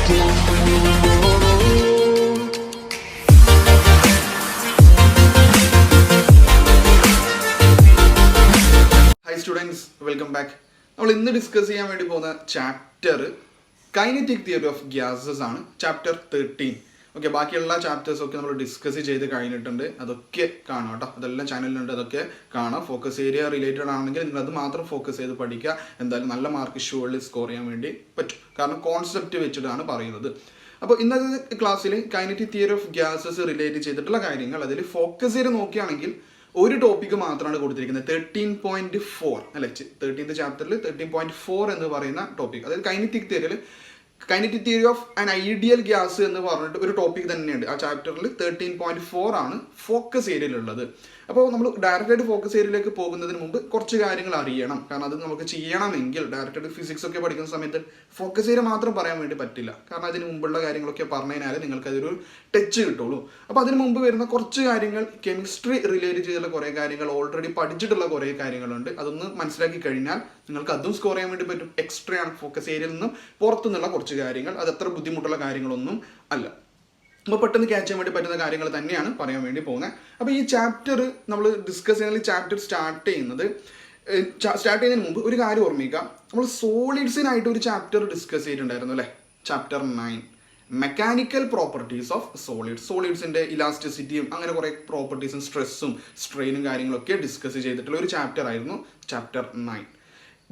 Hi students, welcome back. നമ്മൾ ഇന്ന് discuss ചെയ്യാൻ വേണ്ടി പോകുന്ന chapter kinetic theory of gases ആണ്, ചാപ്റ്റർ 13. ഓക്കെ, ബാക്കിയുള്ള ചാപ്റ്റേഴ്സ് ഒക്കെ നമ്മൾ ഡിസ്കസ് ചെയ്ത് കഴിഞ്ഞിട്ടുണ്ട്. അതൊക്കെ കാണാം കേട്ടോ, അതെല്ലാം ചാനലിലുണ്ട്, അതൊക്കെ കാണാം. ഫോക്കസ് ഏരിയ റിലേറ്റഡ് ആണെങ്കിൽ നിങ്ങൾ അത് മാത്രം ഫോക്കസ് ചെയ്ത് പഠിക്കുക. എന്തായാലും നല്ല മാർക്ക് ഷുവർലി സ്കോർ ചെയ്യാൻ വേണ്ടി പറ്റും, കാരണം കോൺസെപ്റ്റ് വെച്ചിട്ടാണ് പറയുന്നത്. അപ്പോൾ ഇന്നത്തെ ക്ലാസ്സിൽ kinetic theory of gases relate ചെയ്തിട്ടുള്ള കാര്യങ്ങൾ അതിൽ ഫോക്കസ് ചെയ്ത് നോക്കുകയാണെങ്കിൽ ഒരു ടോപ്പിക്ക് മാത്രമാണ് കൊടുത്തിരിക്കുന്നത്, 13.4 അല്ലെ, 13th ചാപ്റ്ററിൽ 13.4 എന്ന് പറയുന്ന ടോപ്പിക്. അതായത് kinetic theory of an ideal gas എന്ന് പറഞ്ഞിട്ട് ഒരു ടോപ്പിക് തന്നെയുണ്ട്. ആ ചാപ്റ്ററിൽ 13.4 ആണ് ഫോക്കസ് ഏരിയയിലുള്ളത്. അപ്പോൾ നമ്മൾ ഡയറക്റ്റായിട്ട് ഫോക്കസ് ഏരിയയിലേക്ക് പോകുന്നതിന് മുമ്പ് കുറച്ച് കാര്യങ്ങൾ അറിയണം, കാരണം അത് നമുക്ക് ചെയ്യണമെങ്കിൽ ഡയറക്റ്റായിട്ട് ഫിസിക്സ് ഒക്കെ പഠിക്കുന്ന സമയത്ത് ഫോക്കസ് ഏരിയ മാത്രം പറയാൻ വേണ്ടി പറ്റില്ല, കാരണം അതിന് മുമ്പുള്ള കാര്യങ്ങളൊക്കെ പറഞ്ഞു കഴിഞ്ഞാൽ നിങ്ങൾക്ക് അതൊരു ടച്ച് കിട്ടുള്ളൂ. അപ്പോൾ അതിന് മുമ്പ് വരുന്ന കുറച്ച് കാര്യങ്ങൾ, കെമിസ്ട്രി റിലേറ്റ് ചെയ്തുള്ള കുറേ കാര്യങ്ങൾ, ഓൾറെഡി പഠിച്ചിട്ടുള്ള കുറേ കാര്യങ്ങളുണ്ട്. അതൊന്ന് മനസ്സിലാക്കി കഴിഞ്ഞാൽ നിങ്ങൾക്ക് അതും സ്കോർ ചെയ്യാൻ വേണ്ടി പറ്റും. എക്സ്ട്രാ ആണ്, ഫോക്കസ് ഏരിയയിൽ നിന്നും പുറത്തുനിന്നുള്ള കുറച്ച് കാര്യങ്ങൾ, അത് അത്ര ബുദ്ധിമുട്ടുള്ള കാര്യങ്ങളൊന്നും അല്ല. അപ്പോൾ പെട്ടെന്ന് ക്യാച്ച് ചെയ്യാൻ വേണ്ടി പറ്റുന്ന കാര്യങ്ങൾ തന്നെയാണ് പറയാൻ വേണ്ടി പോകുന്നത്. അപ്പോൾ ഈ ചാപ്റ്റർ നമ്മൾ ഡിസ്കസ് ചെയ്യുന്ന ചാപ്റ്റർ സ്റ്റാർട്ട് ചെയ്യുന്നതിന് മുമ്പ് ഒരു കാര്യം ഓർമ്മിക്കുക. നമ്മൾ സോളിഡ്സിനായിട്ട് ഒരു ചാപ്റ്റർ ഡിസ്കസ് ചെയ്തിട്ടുണ്ടായിരുന്നു അല്ലേ, ചാപ്റ്റർ 9, മെക്കാനിക്കൽ പ്രോപ്പർട്ടീസ് ഓഫ് സോളിഡ്സിന്റെ ഇലാസ്റ്റിസിറ്റിയും അങ്ങനെ കുറേ പ്രോപ്പർട്ടീസും സ്ട്രെസ്സും സ്ട്രെയിനും കാര്യങ്ങളൊക്കെ ഡിസ്കസ് ചെയ്തിട്ടുള്ള ഒരു ചാപ്റ്റർ ആയിരുന്നു ചാപ്റ്റർ 9.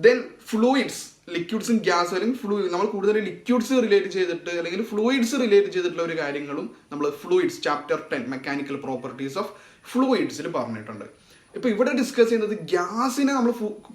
ദെൻ ഫ്ലൂയിഡ്സ്, ലിക്വിഡ്സും ഗ്യാസ്, അല്ലെങ്കിൽ നമ്മൾ കൂടുതൽ ലിക്വിഡ്സ് റിലേറ്റ് ചെയ്തിട്ട് അല്ലെങ്കിൽ ഫ്ലൂയിഡ്സ് റിലേറ്റ് ചെയ്തിട്ടുള്ള ഒരു കാര്യങ്ങളും നമ്മൾ fluids chapter 10 mechanical properties of ഫ്ലൂയിഡ്സിൽ പറഞ്ഞിട്ടുണ്ട്. ഇപ്പോൾ ഇവിടെ ഡിസ്കസ് ചെയ്യുന്നത് ഗ്യാസിനെ നമ്മൾ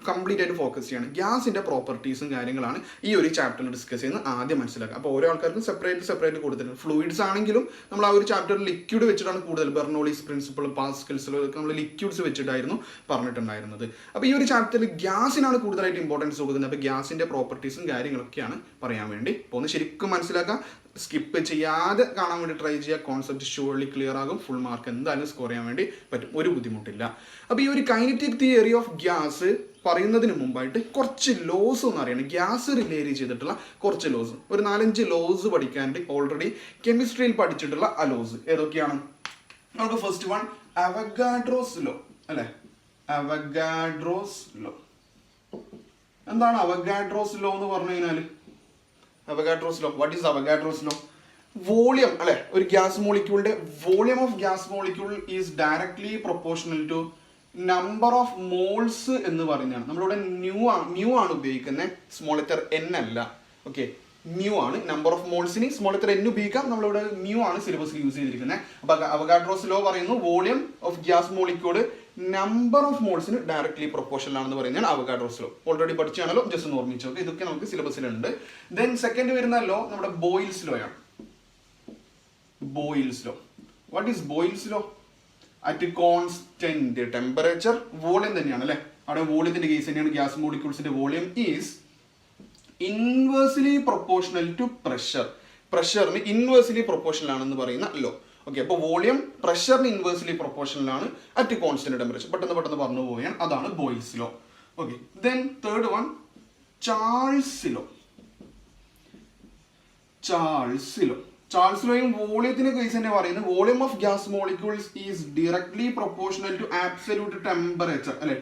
കംപ്ലീറ്റ് ആയിട്ട് ഫോക്കസ് ചെയ്യണം. ഗ്യാസിന്റെ പ്രോപ്പർട്ടീസും കാര്യങ്ങളാണ് ഈ ഒരു ചാപ്റ്ററിൽ ഡിസ്കസ് ചെയ്യുന്നത്, ആദ്യം മനസ്സിലാക്കുക. അപ്പോൾ ഓരോ ആൾക്കാർക്കും സെപ്പറേറ്റ് കൊടുത്തിട്ടുണ്ട്. ഫ്ലൂയിഡ്സ് ആണെങ്കിലും നമ്മൾ ആ ഒരു ചാപ്റ്ററിൽ ലിക്വിഡ് വെച്ചിട്ടാണ് കൂടുതൽ, ബെർണോളിസ് പ്രിൻസിപ്പിൾ, പാസ്കൽസിലും ഒക്കെ നമ്മൾ ലിക്വിഡ്സ് വെച്ചിട്ടായിരുന്നു പറഞ്ഞിട്ടുണ്ടായിരുന്നത്. അപ്പോൾ ഈ ഒരു ചാപ്റ്ററിൽ ഗ്യാസിനാണ് കൂടുതലായിട്ട് ഇമ്പോർട്ടൻസ് കൊടുക്കുന്നത്. അപ്പോൾ ഗ്യാസിന്റെ പ്രോപ്പർട്ടീസും കാര്യങ്ങളൊക്കെയാണ് പറയാൻ വേണ്ടി പോകുന്നത്. ശരിക്കും മനസ്സിലാക്കുക, സ്കിപ്പ് ചെയ്യാതെ കാണാൻ വേണ്ടി ട്രൈ ചെയ്യുക. കോൺസെപ്റ്റ് ഷുവർലി ക്ലിയർ ആകും, ഫുൾ മാർക്ക് എന്തായാലും സ്കോർ ചെയ്യാൻ വേണ്ടി പറ്റും, ഒരു ബുദ്ധിമുട്ടില്ല. അപ്പോൾ ഈ ഒരു കൈനറ്റിക് തിയറി ഓഫ് ഗ്യാസ് പറയുന്നതിന് മുമ്പായിട്ട് കുറച്ച് ലോസ് ഒന്ന് അറിയണം. ഗ്യാസ് റിലേറ്റ് ചെയ്തിട്ടുള്ള കുറച്ച് ലോസ്, ഒരു 4-5 ലോസ് പഠിക്കാനായിട്ട് ഓൾറെഡി കെമിസ്ട്രിയിൽ പഠിച്ചിട്ടുള്ള ആ ലോസ് ഏതൊക്കെയാണ്? നമുക്ക് ഫസ്റ്റ് വൺ അവഗാഡ്രോസ് ലോ അല്ലെ. അവഗാഡ്രോസ് ലോ എന്താണ്? അവഗാഡ്രോസ് ലോ എന്ന് പറഞ്ഞു കഴിഞ്ഞാൽ, Avogadro's law, what is Avogadro's law? Volume അല്ലെ, ഒരു ഗ്യാസ് മോളിക്യൂളിന്റെ volume of gas molecule is directly proportional to number of moles എന്ന് പറയുന്നതാണ്. നമ്മളിവിടെ മ്യൂ ആണ് ഉപയോഗിക്കുന്നത്, സ്മോൾ ലെറ്റർ n അല്ല. ഓക്കെ, മ്യൂ ആണ്. നമ്പർ ഓഫ് മോൾസിന് സ്മോൾ ലെറ്റർ n ഉപയോഗിക്കാം, നമ്മളിവിടെ മ്യൂ ആണ് സിലബസിൽ യൂസ് ചെയ്തിരിക്കുന്നത്. അപ്പൊ അവഗാഡ്രോസ് ലോ പറയുന്നു volume of gas molecule number of മോൾസിന് ഡയറക്ട്ലി പ്രൊപ്പോർഷണൽ ആണെന്ന് പറയുന്നതാണ് അവഗാഡ്രോസ് ലോ. ഓൾറെഡി പഠിച്ചാണല്ലോ, ജസ്റ്റ് ഒന്ന് ഓർമ്മിച്ചു നോക്കുക. ഇതൊക്കെ നമുക്ക് സിലബസിലുണ്ട്. ദെൻ സെക്കൻഡ് വരുന്ന ലോ നമ്മുടെ ബോയിൽസ് ലോ ആണ്. Boyle's law, what is Boyle's law? At constant temperature, volume തന്നെയാണ് അല്ലെ, അവിടെ വോളിയത്തിന്റെ കേസ് തന്നെയാണ്. ഗ്യാസ് മോളിക്യൂൾസിന്റെ volume is inversely proportional to pressure. പ്രഷറിന് ഇൻവേഴ്സ്ലി പ്രൊപ്പോർഷണൽ ആണെന്ന് പറയുന്ന ലോ. ഓക്കെ, അപ്പോൾ വോളിയം പ്രഷറിന് ഇൻവേഴ്സ്ലി പ്രൊപ്പോർഷണൽ ആണ് അറ്റ് കോൺസ്റ്റന്റ് ടെമ്പറേച്ചർ. പെട്ടെന്ന് പറഞ്ഞു പോവുകയാണ്, അതാണ് Boyle's law. Okay, then third one Charles law. Charles ലോയും വോളിയത്തിന്റെ കേസ് തന്നെ പറയുന്നത് volume of gas molecules is directly proportional to absolute temperature അല്ലെ.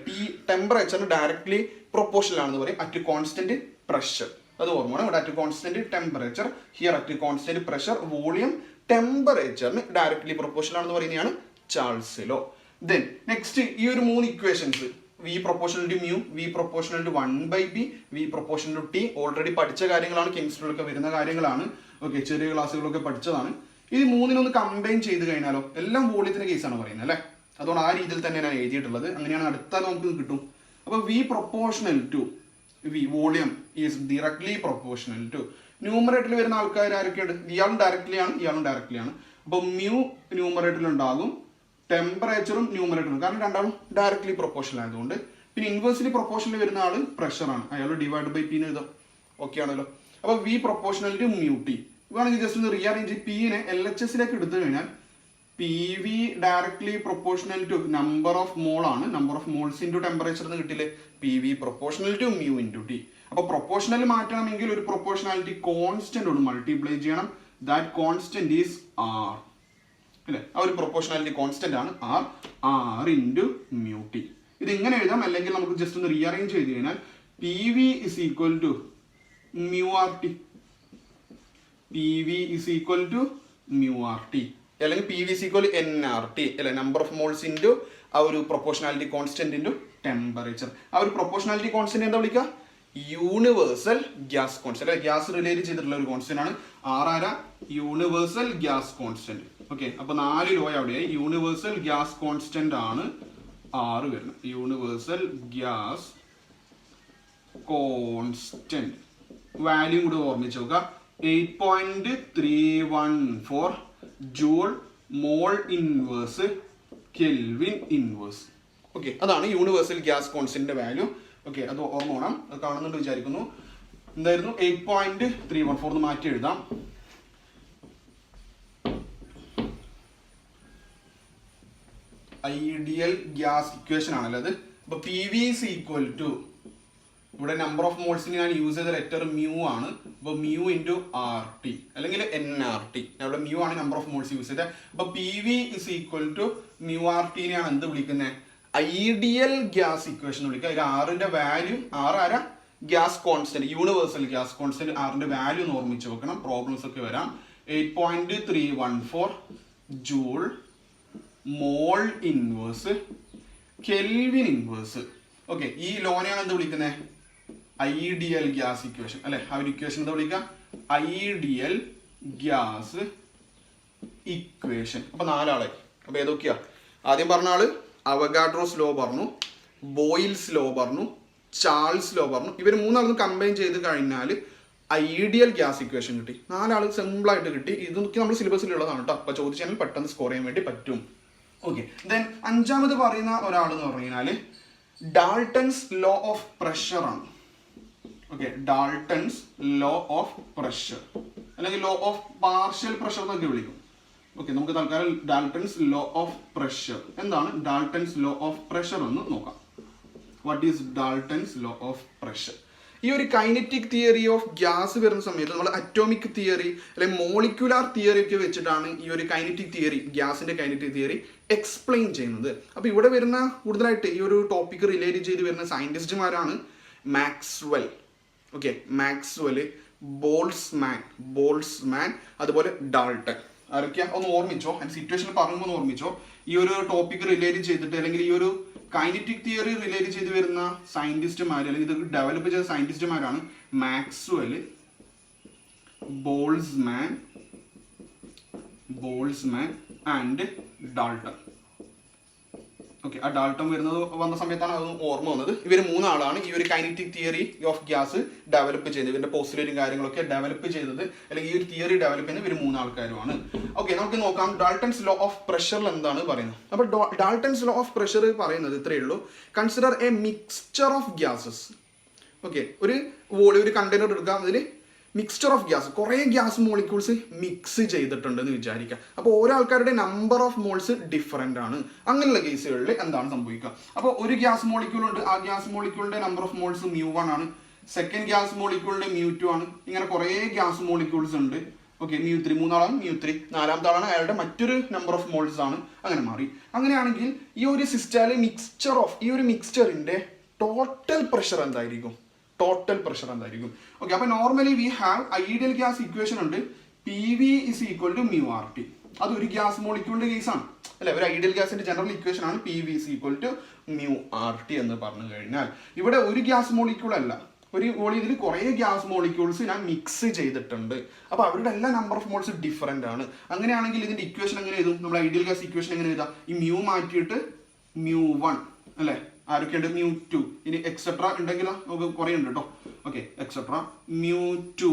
ടെമ്പറേച്ചറിന് ഡയറക്ട്ലി പ്രൊപ്പോർഷണൽ ആണെന്ന് പറയും അറ്റ് കോൺസ്റ്റന്റ് പ്രഷർ. അത് ഓർമ്മയാണ്, ഇവിടെ at constant temperature, here at constant pressure, volume ടെമ്പറേച്ചറിന് ഡയറക്ട്ലി പ്രൊപ്പോർഷണൽ ആണെന്ന് പറയുന്നതാണ് ചാൾസ് ലോ. ദെൻ നെക്സ്റ്റ് ഈ ഒരു 3 equations, V proportional to mu, V proportional to 1/p, V proportional to T, already പഠിച്ച കാര്യങ്ങളാണ്, കെമിസ്ട്രിയിലൊക്കെ വരുന്ന കാര്യങ്ങളാണ്. ഓക്കെ, ചെറിയ ക്ലാസ്സുകളൊക്കെ പഠിച്ചതാണ്. ഇത് മൂന്നിനൊന്ന് കമ്പൈൻ ചെയ്ത് കഴിഞ്ഞാലോ എല്ലാം വോളിയത്തിന്റെ കേസാണ് പറയുന്നത് അല്ലേ. അതുകൊണ്ട് ആ രീതിയിൽ തന്നെ ഞാൻ എഴുതിയിട്ടുള്ളത്, അങ്ങനെയാണ് അടുത്താൽ നമുക്ക് കിട്ടും. അപ്പോൾ V proportional to V volume is directly proportional to, ന്യൂമറേറ്ററിൽ വരുന്ന ആൾക്കാർ ആരൊക്കെയുണ്ട്? ഇയാളും ഡയറക്ട്ലി ആണ്, ഇയാളും ഡയറക്ട്ലി ആണ്. അപ്പോൾ മ്യൂ ന്യൂമറേറ്ററിൽ ഉണ്ടാകും, ടെമ്പറേച്ചറും ന്യൂമറേറ്ററും, കാരണം രണ്ടാളും ഡയറക്ട്ലി പ്രൊപ്പോർഷണൽ ആയതുകൊണ്ട്. പിന്നെ ഇൻവേഴ്സ്ലി പ്രൊപ്പോർഷണൽ വരുന്ന ആള് പ്രഷറാണ്, അയാൾ ഡിവൈഡ് ബൈ പി എന്ന് എഴുതാം. ഓക്കെ ആണല്ലോ. അപ്പോൾ V proportional to mu T വേണമെങ്കിൽ ജസ്റ്റ് ഒന്ന് റീഅറേഞ്ച് പിനെ LHSലേക്ക് എടുത്തു കഴിഞ്ഞാൽ PV directly proportional to number of mole ആണ്, number of moles into temperature എന്ന് കിട്ടില്ലേ, PV proportional to mu into T. അപ്പോൾ പ്രൊപ്പോർഷണൽ മാറ്റണമെങ്കിൽ ഒരു പ്രൊപ്പോർഷണാലിറ്റി കോൺസ്റ്റന്റ് ഒന്ന് മൾട്ടിപ്ലൈ ചെയ്യണം. ദാറ്റ് കോൺസ്റ്റന്റ് ഈസ് ആർ അല്ലേ? ആ ഒരു പ്രൊപ്പോർഷണാലിറ്റി കോൺസ്റ്റന്റ് ആണ് ആർ ഇൻറ്റു മ്യൂ ടി. ഇത് ഇങ്ങനെ എഴുതാം, അല്ലെങ്കിൽ നമുക്ക് ജസ്റ്റ് ഒന്ന് റീഅറേഞ്ച് ചെയ്ത് കഴിഞ്ഞാൽ P V is equal to mu R T. P V is equal to mu R T, അല്ലെങ്കിൽ P V is equal N R T അല്ലെ? നമ്പർ ഓഫ് മോൾസ് ഇൻറ്റു ആ ഒരു പ്രൊപ്പോർഷണാലിറ്റി കോൺസ്റ്റന്റ് ഇൻറ്റു ടെമ്പറേച്ചർ. ആ ഒരു proportionality constant എന്താ വിളിക്കുക? Universal gas constant അല്ലെ? Gas relate ചെയ്തിട്ടുള്ള ഒരു കോൺസ്റ്റന്റ് ആണ് ആരാ? Universal gas constant. ഓക്കെ, അപ്പൊ 4 ലോ അവിടെയായി. യൂണിവേഴ്സൽ ഗ്യാസ് കോൺസ്റ്റന്റ് ആണ് ആറ് വരുന്നത്. യൂണിവേഴ്സൽ ഗ്യാസ് കോൺസ്റ്റന്റ് വാല്യൂ കൂടെ ഓർമ്മിച്ച് നോക്കുക. 8.314 joule mole inverse kelvin inverse. Okay, അതാണ് യൂണിവേഴ്സൽ ഗ്യാസ് കോൺസ്റ്റന്റിന്റെ വാല്യൂ. ഓക്കെ, അത് ഓർമ്മ വേണം. അത് കാണുന്നുണ്ട് വിചാരിക്കുന്നു. എന്തായിരുന്നു? 8.314 എന്ന് മാറ്റി എഴുതാം. ഐഡിയൽ ഗ്യാസ് ഇക്വേഷൻ ആണല്ലോ അത്. അപ്പൊ P V is equal to, ഇവിടെ നമ്പർ ഓഫ് മോൾസിന് ഞാൻ യൂസ് ചെയ്ത ലെറ്റർ മ്യൂ ആണ്. അപ്പൊ മ്യൂ ഇൻറ്റു ആർ ടി അല്ലെങ്കിൽ എൻ ആർ ടി. ഇവിടെ മ്യൂ ആണ് നമ്പർ ഓഫ് മോൾസ് യൂസ് ചെയ്തത്. അപ്പൊ P V is equal to mu R ടിനെയാണ് എന്ത് വിളിക്കുന്നത്? ഐഡിയൽ ഗ്യാസ് ഇക്വേഷൻ വിളിക്കുക. അതിൽ ആറിന്റെ വാല്യൂ, ആരാ? Gas constant, universal gas constant. ആറിന്റെ വാല്യൂ ഒന്ന് ഓർമ്മിച്ച് വെക്കണം, പ്രോബ്ലംസ് ഒക്കെ വരാം. 8.314 joule mole inverse kelvin inverse. Okay, ഈ ലോനെയാണ് എന്ത് വിളിക്കുന്നത്? ഐഡിയൽ ഗ്യാസ് ഇക്വേഷൻ അല്ലെ? ആ ഒരു ഇക്വേഷൻ എന്താ വിളിക്കുക? Ideal gas equation. അപ്പൊ 4 ആളായി. അപ്പൊ ഏതൊക്കെയാ? ആദ്യം പറഞ്ഞ ആള് അവഗാഡ്രോസ് ലോ പറഞ്ഞു, ബോയിൽസ് ലോ പറഞ്ഞു, ചാൾസ് ലോ പറഞ്ഞു. ഇവർ 3 ആളൊന്ന് കമ്പൈൻ ചെയ്ത് കഴിഞ്ഞാൽ ഐഡിയൽ ഗ്യാസ് ഇക്വേഷൻ കിട്ടി. 4 ആൾ സിമ്പിൾ ആയിട്ട് കിട്ടി. ഇതൊക്കെ നമ്മൾ സിലബസിലുള്ളതാണ് കേട്ടോ. അപ്പൊ ചോദിച്ചാൽ പെട്ടെന്ന് സ്കോർ ചെയ്യാൻ വേണ്ടി പറ്റും. ഓക്കെ, ദെൻ 5ാമത് പറയുന്ന ഒരാൾ എന്ന് പറഞ്ഞു കഴിഞ്ഞാൽ ഡാൾട്ടൺസ് ലോ ഓഫ് പ്രഷർ ആണ്. Okay, Dalton's law of pressure അല്ലെങ്കിൽ ലോ ഓഫ് പാർഷ്യൽ പ്രഷർ എന്നൊക്കെ വിളിക്കും. ഓക്കെ, നമുക്ക് തൽക്കാലം ഡാൾട്ടൺസ് ലോ ഓഫ് പ്രഷർ. എന്താണ് ഡാൾട്ടൺസ് ലോ ഓഫ് പ്രഷർ എന്ന് നോക്കാം. What is Dalton's law of pressure? ഈ ഒരു കൈനറ്റിക് തിയറി ഓഫ് ഗ്യാസ് വരുന്ന സമയത്ത് നമ്മൾ അറ്റോമിക് തിയറി അല്ലെങ്കിൽ മോളിക്യുലാർ തിയറി ഒക്കെ വെച്ചിട്ടാണ് ഈ ഒരു കൈനറ്റിക് തിയറി, ഗ്യാസിന്റെ കൈനറ്റിക് തിയറി എക്സ്പ്ലെയിൻ ചെയ്യുന്നത്. അപ്പോൾ ഇവിടെ വരുന്ന കൂടുതലായിട്ട് ഈ ഒരു ടോപ്പിക് റിലേറ്റ് ചെയ്ത് വരുന്ന സയന്റിസ്റ്റുമാരാണ് മാക്സ്വെൽ. ഓക്കെ, മാക്സ്വെൽ, ബോൾട്സ്മാൻ, അതുപോലെ ഡാൾട്ടൺ. ആരൊക്കെയാ ഒന്ന് ഓർമ്മിച്ചോ? അതിന്റെ സിറ്റുവേഷൻ പറയുമ്പോൾ ഓർമ്മിച്ചോ? ഈ ഒരു ടോപ്പിക് റിലേറ്റ് ചെയ്തിട്ട് അല്ലെങ്കിൽ ഈ ഒരു കൈനറ്റിക് തിയറി റിലേറ്റ് ചെയ്ത് വരുന്ന സയന്റിസ്റ്റുമാർ അല്ലെങ്കിൽ ഇത് ഡെവലപ്പ് ചെയ്ത സയന്റിസ്റ്റുമാരാണ് Maxwell, Boltzmann and Dalton. Okay, ആ ഡാൾട്ടൺ വന്ന സമയത്താണ് അത് ഓർമ്മ വന്നത്. ഇവർ 3 ആളാണ് ഈ ഒരു kinetic theory of gas develop ചെയ്തത്. ഇവരുടെ പോസ്റ്റുലേറ്റും കാര്യങ്ങളൊക്കെ ഡെവലപ്പ് ചെയ്തത് അല്ലെങ്കിൽ ഈ ഒരു തിയറി ഡെവലപ്പ് ചെയ്യുന്ന ഇവർ 3 ആൾക്കാരുമാണ്. ഓക്കെ, നമുക്ക് നോക്കാം ഡാൾട്ടൺസ് ലോ ഓഫ് പ്രഷറിൽ എന്താണ് പറയുന്നത്. അപ്പോൾ ഡാൾട്ടൺസ് ലോ ഓഫ് പ്രഷർ പറയുന്നത് ഇത്രയേ ഉള്ളൂ. Consider A mixture of gases. Okay, ഒരു കണ്ടെയ്നർ എടുക്കാം, അതിൽ മിക്സ്ചർ ഓഫ് ഗ്യാസ്, കുറേ ഗ്യാസ് മോളിക്യൂൾസ് മിക്സ് ചെയ്തിട്ടുണ്ടെന്ന് വിചാരിക്കുക. അപ്പോൾ ഓരോ ആൾക്കാരുടെ നമ്പർ ഓഫ് മോൾസ് ഡിഫറെൻ്റ് ആണ്. അങ്ങനെയുള്ള കേസുകളിൽ എന്താണ് സംഭവിക്കുക? അപ്പോൾ ഒരു ഗ്യാസ് മോളിക്യൂൾ ഉണ്ട്, ആ ഗ്യാസ് മോളിക്യൂളിന്റെ നമ്പർ ഓഫ് മോൾസ് μ1 ആണ്. സെക്കൻഡ് ഗ്യാസ് മോളിക്യൂളിന്റെ μ2 ആണ്. ഇങ്ങനെ കുറേ ഗ്യാസ് മോളിക്യൂൾസ് ഉണ്ട്. ഓക്കെ, μ3, 3 ആളാണ് μ3, 4ാമത്തെ ആളാണ് അയാളുടെ മറ്റൊരു നമ്പർ ഓഫ് മോൾസ് ആണ്. അങ്ങനെ മാറി. അങ്ങനെയാണെങ്കിൽ ഈ ഒരു സിസ്റ്റമിലെ മിക്സ്ചർ ഓഫ് ഈ ഒരു മിക്സ്ചറിന്റെ ടോട്ടൽ പ്രഷർ എന്തായിരിക്കും? ഓക്കെ, അപ്പൊ normally we have ideal gas equation ഉണ്ട്. P V is equal to mu R T. അത് ഒരു ഗ്യാസ് മോളിക്യൂളിന്റെ കേസാണ് അല്ലെ? ഒരു ഐഡിയൽ ഗ്യാസിന്റെ ജനറൽ ഇക്വേഷൻ ആണ് P V is equal to mu R T എന്ന് പറഞ്ഞു കഴിഞ്ഞാൽ ഇവിടെ ഒരു ഗ്യാസ് മോളിക്യൂൾ അല്ല, ഒരു ഇതിൽ കുറേ ഗ്യാസ് മോളിക്യൂൾസ് ഞാൻ മിക്സ് ചെയ്തിട്ടുണ്ട്. അപ്പൊ അവരുടെ എല്ലാ നമ്പർ ഓഫ് മോൾസ് ഡിഫറെന്റ് ആണ്. അങ്ങനെയാണെങ്കിൽ ഇതിന്റെ ഇക്വേഷൻ എങ്ങനെ എഴുതും? നമ്മൾ ഐഡിയൽ ഗ്യാസ് ഇക്വേഷൻ എങ്ങനെ എഴുതാം? ഈ മ്യൂ മാറ്റിയിട്ട് μ1 അല്ലെ? ആരൊക്കെയുണ്ട്? μ2. ഇനി എക്സെട്ര ഉണ്ടെങ്കിൽ നമുക്ക് കുറേ ഉണ്ട് കേട്ടോ. Okay, etcetera μ2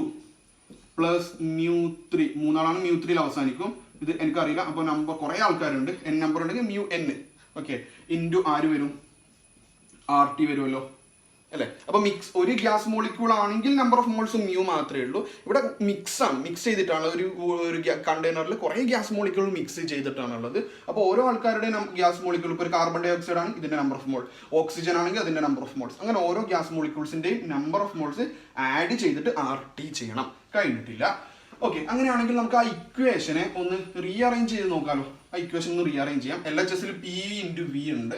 plus μ3. 3 ആളാണ് μ3യിൽ അവസാനിക്കും. ഇത് എനിക്കറിയില്ല. അപ്പോൾ നമ്പർ കുറേ ആൾക്കാരുണ്ട്. n നമ്പർ ഉണ്ടെങ്കിൽ μn. ഓക്കെ, ഇൻറ്റു ആര് വരും? ആർ ടി വരുമല്ലോ അല്ലേ? അപ്പൊ ഒരു ഗ്യാസ് മോളിക്യൂൾ ആണെങ്കിൽ നമ്പർ ഓഫ് മോൾസ് മ്യൂ മാത്രമേ ഉള്ളൂ. ഇവിടെ മിക്സ് ചെയ്തിട്ടാണ് ഒരു കണ്ടെയ്നറിൽ കുറെ ഗ്യാസ് മോളിക്യൂൾ മിക്സ് ചെയ്തിട്ടാണുള്ളത്. അപ്പോൾ ഓരോ ആൾക്കാരുടെ ഗ്യാസ് മോളിക്യൂൾ, ഇപ്പോൾ ഒരു കാർബൺ ഡൈ ഓക്സൈഡ് ആണ് ഇതിന്റെ നമ്പർ ഓഫ് മോൾ, ഓക്സിജൻ ആണെങ്കിൽ അതിന്റെ നമ്പർ ഓഫ് മോൾസ്, അങ്ങനെ ഓരോ ഗ്യാസ് മോളിക്യൂൾസിന്റെയും നമ്പർ ഓഫ് മോൾസ് ആഡ് ചെയ്തിട്ട് RT ചെയ്യണം. കഴിഞ്ഞിട്ടില്ല. ഓക്കെ, അങ്ങനെയാണെങ്കിൽ നമുക്ക് ആ ഇക്വേഷനെ ഒന്ന് റീഅറേഞ്ച് ചെയ്ത് നോക്കാമല്ലോ. ആ ഇക്വേഷൻ ഒന്ന് റീഅറേഞ്ച് ചെയ്യാം. LHSൽ P×V ഉണ്ട്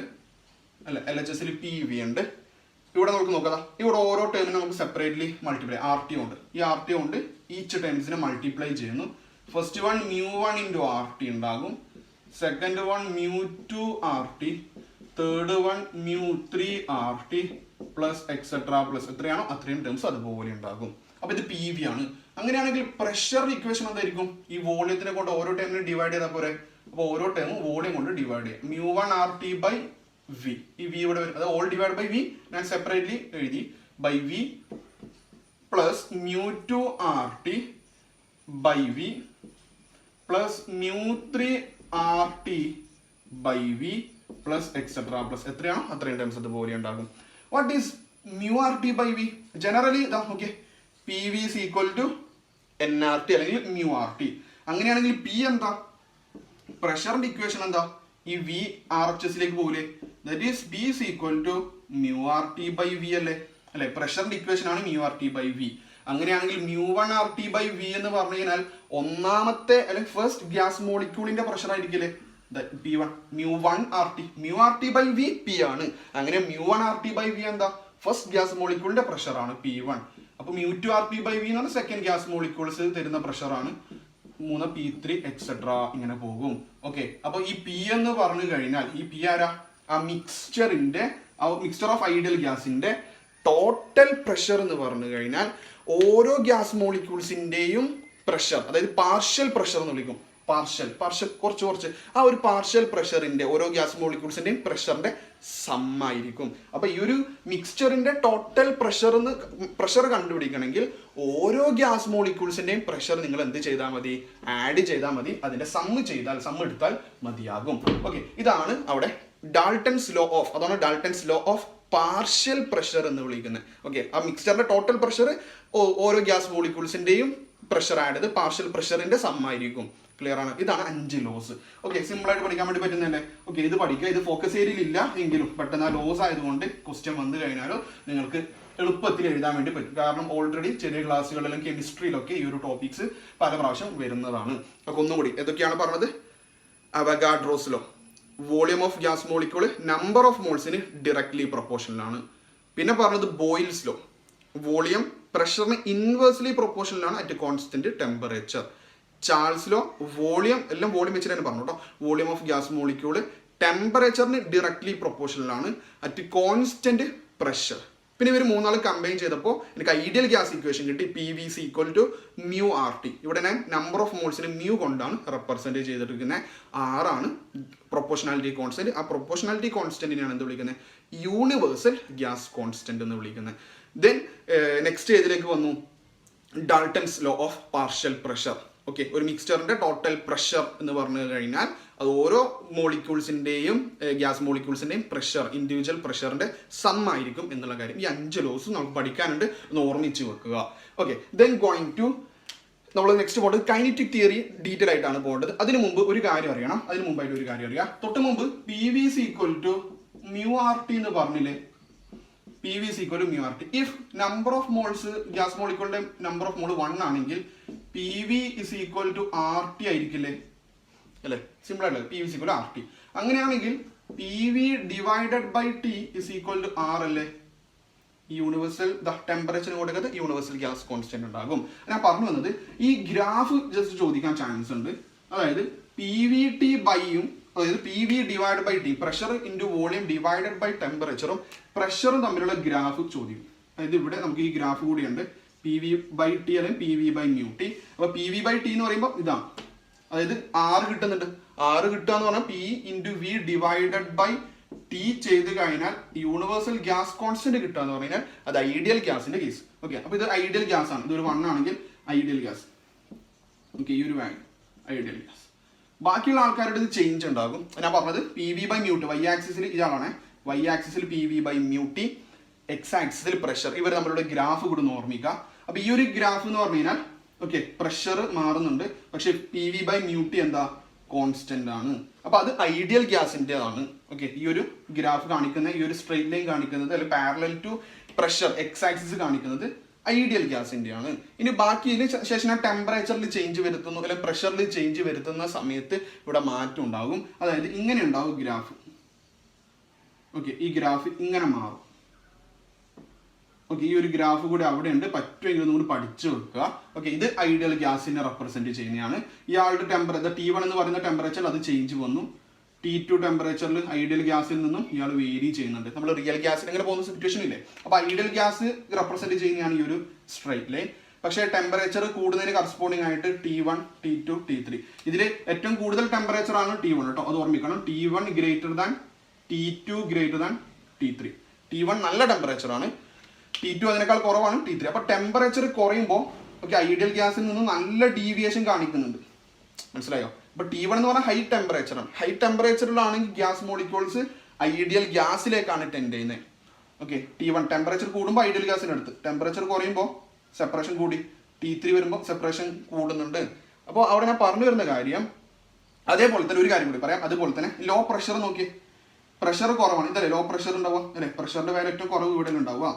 അല്ലെ, LHSൽ PV ഉണ്ട്. ഇവിടെ നമുക്ക് നോക്കാം, ഇവിടെ ഓരോ ടേമിനും നമുക്ക് സെപ്പറേറ്റ്ലി മൾട്ടിപ്ലൈ RT ഉണ്ട്. ഈ RT കൊണ്ട് ഈച്ച് ടേംസിനെ മൾട്ടിപ്ലൈ ചെയ്യുന്നു. ഫസ്റ്റ് വൺ μ1 × RT ഉണ്ടാകും, second one μ2 RT, third one μ3 RT plus etcetera plus എത്രയാണോ അത്രയും ടേംസ് അതുപോലെ ഉണ്ടാകും. അപ്പൊ ഇത് PV ആണ്. അങ്ങനെയാണെങ്കിൽ പ്രഷർ ഇക്വേഷൻ എന്തായിരിക്കും? ഈ വോളിയത്തിനെ കൊണ്ട് ഓരോ ടേമിനെ ഡിവൈഡ് ചെയ്താൽ പോരെ. അപ്പൊ ഓരോ ടേമും വോളിയം കൊണ്ട് ഡിവൈഡ് ചെയ്യാം. μ1 RT/V, ഈ V ഇവിടെ വരും, അത് ഓൾ ഡിവൈഡ് ബൈ V ഞാൻ സെപ്പറേറ്റ്ലി എഴുതി, by V plus μ2 RT/V plus μ3 RT/V plus etcetera plus എത്രയാണോ അത്രയും ടേംസ് അതുപോലെ ഉണ്ടാകും. What is μRT/V? ജനറലി ഇതാ okay, PV is equal to nRT അല്ലെങ്കിൽ μRT. അങ്ങനെയാണെങ്കിൽ P എന്താ? പ്രഷറിന്റെ ഇക്വേഷൻ എന്താ? ഈ V RHSലേക്ക് പോകില്ലേ? That is P is equal to μRT/V അല്ലേ? പ്രഷറിന്റെ ഇക്വേഷൻ ആണ് μRT/V. അങ്ങനെയാണെങ്കിൽ μ1 RT/V എന്ന് പറഞ്ഞു കഴിഞ്ഞാൽ ഒന്നാമത്തെ അല്ലെങ്കിൽ ഫസ്റ്റ് ഗ്യാസ് മോളിക്യൂളിന്റെ പ്രഷർ ആയിരിക്കില്ലേ P1. μ1 RT, μRT/V P ആണ്. അങ്ങനെ μ1 RT/V എന്താ? ഫസ്റ്റ് ഗ്യാസ് മോളിക്യൂളിന്റെ പ്രഷർ ആണ് P1. അപ്പൊ μ2 RT/V എന്ന് പറഞ്ഞാൽ സെക്കൻഡ് ഗ്യാസ് മോളിക്യൂൾസ് തരുന്ന പ്രഷർ ആണ്. 3 P3 എക്സെട്രാ ഇങ്ങനെ പോകും. ഓക്കെ, അപ്പൊ ഈ P എന്ന് പറഞ്ഞു കഴിഞ്ഞാൽ ഈ P ആരാ? ആ മിക്സ്ചർ ഓഫ് ഐഡിയൽ ഗ്യാസിന്റെ ടോട്ടൽ പ്രഷർ എന്ന് പറഞ്ഞു കഴിഞ്ഞാൽ ഓരോ ഗ്യാസ് മോളിക്യൂൾസിന്റെയും പ്രഷർ, അതായത് പാർഷ്യൽ പ്രഷർ എന്ന് വിളിക്കും. പാർഷ്യൽ കുറച്ച് ആ ഒരു പാർഷ്യൽ പ്രഷറിന്റെ ഓരോ ഗ്യാസ് മോളിക്യൂൾസിന്റെയും പ്രഷറിന്റെ സമ്മായിരിക്കും. അപ്പൊ ഈ ഒരു മിക്സ്ചറിന്റെ ടോട്ടൽ പ്രഷർ കണ്ടുപിടിക്കണമെങ്കിൽ ഓരോ ഗ്യാസ് മോളിക്യൂൾസിന്റെയും പ്രഷർ നിങ്ങൾ എന്ത് ചെയ്താൽ മതി? ആഡ് ചെയ്താൽ മതി. അതിന്റെ സം എടുത്താൽ മതിയാകും. ഓക്കെ, ഇതാണ് അവിടെ ഡാൾട്ടൺസ് ലോ ഓഫ്, അതാണ് Dalton's law of partial pressure എന്ന് വിളിക്കുന്നത്. ഓക്കെ, ആ മിക്സ്ചറിന്റെ ടോട്ടൽ പ്രഷർ ഓരോ ഗ്യാസ് മോളിക്യൂൾസിന്റെയും പ്രഷർ ആഡ് ചെയ്ത് പാർഷ്യൽ പ്രഷറിന്റെ സമ്മായിരിക്കും. ക്ലിയർ ആണ്? ഇതാണ് 5 ലോസ്. ഓക്കെ, സിമ്പിൾ ആയിട്ട് പഠിക്കാൻ വേണ്ടി പറ്റുന്നതല്ലേ? ഓക്കെ, ഇത് പഠിക്കുക. ഇത് ഫോക്കസ് ഏരിയയിൽ ഇല്ല എങ്കിലും പെട്ടെന്ന് ആ ലോസ് ആയതുകൊണ്ട് ക്വസ്റ്റ്യൻ വന്നു കഴിഞ്ഞാലോ നിങ്ങൾക്ക് എളുപ്പത്തിൽ എഴുതാൻ വേണ്ടി പറ്റും. കാരണം ഓൾറെഡി ചെറിയ ക്ലാസ്സുകളിലും കെമിസ്ട്രിയിലൊക്കെ ഈ ഒരു ടോപ്പിക്സ് പല പ്രാവശ്യം വരുന്നതാണ്. ഒക്കെ ഒന്നുകൂടി ഏതൊക്കെയാണ് പറഞ്ഞത്? Avogadro's law, volume of gas molecule number of മോൾസിന് ഡയറക്ട്ലി പ്രൊപ്പോർഷണൽ ആണ്. പിന്നെ പറഞ്ഞത് ബോയിൽസ് ലോ, വോളിയം പ്രഷറിന് ഇൻവേഴ്സ്ലി പ്രൊപ്പോർഷണൽ ആണ് at constant temperature. Charles law, volume എല്ലാം വോളിയം വെച്ചിട്ട് തന്നെ പറഞ്ഞു കേട്ടോ. വോളിയം ഓഫ് ഗ്യാസ് മോളിക്യൂള് ടെമ്പറേച്ചറിന് ഡയറക്ട്ലി പ്രൊപ്പോർഷണൽ ആണ് അറ്റ് കോൺസ്റ്റന്റ് പ്രഷർ. പിന്നെ ഇവർ മൂന്നാളും കമ്പൈൻ ചെയ്തപ്പോൾ എനിക്ക് ഐഡിയൽ ഗ്യാസ് ഇക്വേഷൻ കിട്ടി. PV is equal to μRT. ഇവിടെ ഞാൻ നമ്പർ ഓഫ് മോൾസിന് മ്യൂ കൊണ്ടാണ് റെപ്രസെന്റ് ചെയ്തിരിക്കുന്നത്. 6 ആണ് പ്രൊപ്പോർഷണാലിറ്റി കോൺസ്റ്റന്റ്. ആ പ്രൊപ്പോർഷണാലിറ്റി കോൺസ്റ്റന്റിനെയാണ് എന്ത് വിളിക്കുന്നത്? യൂണിവേഴ്സൽ ഗ്യാസ് കോൺസ്റ്റന്റ് എന്ന് വിളിക്കുന്നത്. ദെൻ നെക്സ്റ്റ് ഏതിലേക്ക് വന്നു? Dalton's law of partial pressure. Okay, ഒരു മിക്സ്ചറിന്റെ ടോട്ടൽ പ്രഷർ എന്ന് പറഞ്ഞു കഴിഞ്ഞാൽ അത് ഓരോ മോളിക്യൂൾസിന്റെയും ഗ്യാസ് മോളിക്യൂൾസിന്റെയും പ്രഷർ, ഇൻഡിവിജ്വൽ പ്രഷറിന്റെ സം ആയിരിക്കും എന്നുള്ള കാര്യം. ഈ 5 ലോസും നമുക്ക് പഠിക്കാനുണ്ട്, ഒന്ന് ഓർമ്മിച്ച് വെക്കുക. ഓക്കെ, ദെൻ ഗോയിങ് ടു നമ്മൾ നെക്സ്റ്റ് പോകേണ്ടത് കൈനറ്റിക് തിയറി ഡീറ്റെയിൽ ആയിട്ടാണ് പോകേണ്ടത്. അതിനു മുമ്പ് ഒരു കാര്യം അറിയണം. തൊട്ട് മുമ്പ് PV is equal to μRT എന്ന് പറഞ്ഞില്ലേ? PV is equal to μRT. If number of moles, gas മോളിക്യൂളിന്റെ നമ്പർ ഓഫ് മോൾ 1 ആണെങ്കിൽ PV is equal to RT ആയിരിക്കില്ലേ? അല്ലേ? സിമ്പിൾ ആയിട്ടല്ലേ? PV is equal to RT. അങ്ങനെയാണെങ്കിൽ PV divided by T is equal to R അല്ലേ? Universal temperature കൊടുക്കുന്നത് universal gas constant ഉണ്ടാകും. ഞാൻ പറഞ്ഞു വന്നത് ഈ ഗ്രാഫ് ജസ്റ്റ് ചോദിക്കാൻ ചാൻസ് ഉണ്ട്. അതായത് PVT ബൈയും, അതായത് PV divide by T, pressure into volume divided by ടെമ്പറേച്ചറും പ്രഷറും തമ്മിലുള്ള ഗ്രാഫ് ചോദിക്കും. അതായത് ഇവിടെ നമുക്ക് ഈ ഗ്രാഫ് കൂടിയുണ്ട്, PV ബൈ T അല്ലെങ്കിൽ PV ബൈ μT. അപ്പൊ PV ബൈ T എന്ന് പറയുമ്പോൾ ഇതാണ്, അതായത് 6 കിട്ടുന്നുണ്ട്. 6 കിട്ടുക എന്ന് പറഞ്ഞാൽ P into V divided by T ചെയ്ത് കഴിഞ്ഞാൽ യൂണിവേഴ്സൽ ഗ്യാസ് കോൺസ്റ്റന്റ് കിട്ടുക എന്ന് പറഞ്ഞാൽ അത് ഐഡിയൽ ഗ്യാസിന്റെ കേസ്. ഓക്കെ, അപ്പൊ ഇത് ഐഡിയൽ ഗ്യാസ് ആണ്. ഇതൊരു 1 ആണെങ്കിൽ ഐഡിയൽ ഗ്യാസ്. ഓക്കെ, ഈ ഒരു വാല്യൂ ഐഡിയൽ ഗ്യാസ്. ബാക്കിയുള്ള ആൾക്കാരുടെ ഇത് ചേഞ്ച് ഉണ്ടാകും. ഞാൻ പറഞ്ഞത് PV ബൈ μT, y ആക്സിസിൽ ഇയാളാണ്, y ആക്സിസിൽ PV ബൈ μT, എക്സ് ആക്സിസിൽ പ്രഷർ, ഇവർ നമ്മളുടെ ഗ്രാഫ് കൂടെ ഒന്ന് ഓർമ്മിക്കുക. അപ്പൊ ഈ ഒരു ഗ്രാഫ് എന്ന് പറഞ്ഞു കഴിഞ്ഞാൽ ഓക്കെ പ്രഷർ മാറുന്നുണ്ട്, പക്ഷെ PV/μT എന്താ കോൺസ്റ്റന്റ് ആണ്. അപ്പൊ അത് ഐഡിയൽ ഗ്യാസിൻ്റെതാണ്. ഓക്കെ, ഈ ഒരു ഗ്രാഫ് കാണിക്കുന്ന ഈ ഒരു സ്ട്രെയിറ്റ് ലൈൻ കാണിക്കുന്നത് അല്ലെങ്കിൽ parallel to pressure X axis കാണിക്കുന്നത് ഐഡിയൽ ഗ്യാസിൻ്റെയാണ്. ഇനി ബാക്കി ഇതിന് ശേഷം ടെമ്പറേച്ചറിൽ ചേഞ്ച് വരുത്തുന്നു അല്ലെങ്കിൽ പ്രഷറിൽ ചേഞ്ച് വരുത്തുന്ന സമയത്ത് ഇവിടെ മാറ്റം ഉണ്ടാകും. അതായത് ഇങ്ങനെ ഉണ്ടാവും ഗ്രാഫ്. ഓക്കെ, ഈ ഗ്രാഫ് ഇങ്ങനെ മാറും. ഓക്കെ, ഈ ഒരു ഗ്രാഫ് കൂടി അവിടെ ഉണ്ട്, പറ്റുമെങ്കിൽ ഒന്നും കൂടി പഠിച്ചു വെക്കുക. ഓക്കെ, ഇത് ഐഡിയൽ ഗ്യാസിനെ റെപ്രസെന്റ് ചെയ്യുന്നതാണ്. ഇയാളുടെ ടെമ്പറേച്ചർ T1 എന്ന് പറയുന്ന ടെമ്പറേച്ചർ അത് ചേഞ്ച് വന്നു. T2 ടെമ്പറേച്ചറിൽ ഐഡിയൽ ഗ്യാസിൽ നിന്നും ഇയാൾ വേരി ചെയ്യുന്നുണ്ട്. നമ്മൾ റിയൽ ഗ്യാസിൽ ഇങ്ങനെ പോകുന്ന സിറ്റുവേഷൻ ഇല്ലേ, അപ്പൊ ഐഡിയൽ ഗ്യാസ് റെപ്രസെന്റ് ചെയ്യുന്നതാണ് ഈ ഒരു സ്ട്രൈറ്റ് ലൈൻ. പക്ഷേ ടെമ്പറേച്ചർ കൂടുന്നതിന് കറസ്പോണ്ടിങ് ആയിട്ട് T1, T2, T3. ഇതിൽ ഏറ്റവും കൂടുതൽ ടെമ്പറേച്ചർ ആണ് T1 കേട്ടോ, അത് ഓർമ്മിക്കണം. T1 greater than T2 greater than T3. T1 നല്ല ടെമ്പറേച്ചർ ആണ്, T2 അതിനേക്കാൾ കുറവാണ് T3. അപ്പൊ ടെമ്പറേച്ചർ കുറയുമ്പോൾ ഓക്കെ ഐഡിയൽ ഗ്യാസിൽ നിന്ന് നല്ല ഡീവിയേഷൻ കാണിക്കുന്നുണ്ട്. മനസ്സിലായോ? അപ്പൊ T1 എന്ന് പറഞ്ഞാൽ ഹൈ ടെമ്പറേച്ചർ ആണ്. ഹൈ ടെമ്പറേച്ചറിലാണെങ്കിൽ ഗ്യാസ് മോളിക്യൂൾസ് ഐഡിയൽ ഗ്യാസിലേക്കാണ് ടെൻഡ് ചെയ്യുന്നത്. ഓക്കെ, T1 ടെമ്പറേച്ചർ കൂടുമ്പോൾ ഐഡിയൽ ഗ്യാസിന് അടുത്ത്, ടെമ്പറേച്ചർ കുറയുമ്പോൾ സെപ്പറേഷൻ കൂടി, T3 വരുമ്പോൾ സെപ്പറേഷൻ കൂടുന്നുണ്ട്. അപ്പോൾ അവിടെ ഞാൻ പറഞ്ഞു വരുന്ന കാര്യം, അതേപോലെ തന്നെ ഒരു കാര്യം കൂടി പറയാം. അതുപോലെ തന്നെ ലോ പ്രഷർ നോക്കി, പ്രഷർ കുറവാണ്, ഇതല്ലേ ലോ പ്രഷർ ഉണ്ടാവുക അല്ലേ, പ്രഷറിന്റെ വാല്യൂ ഏറ്റവും കുറവ് ഇവിടെ ഉണ്ടാവുക.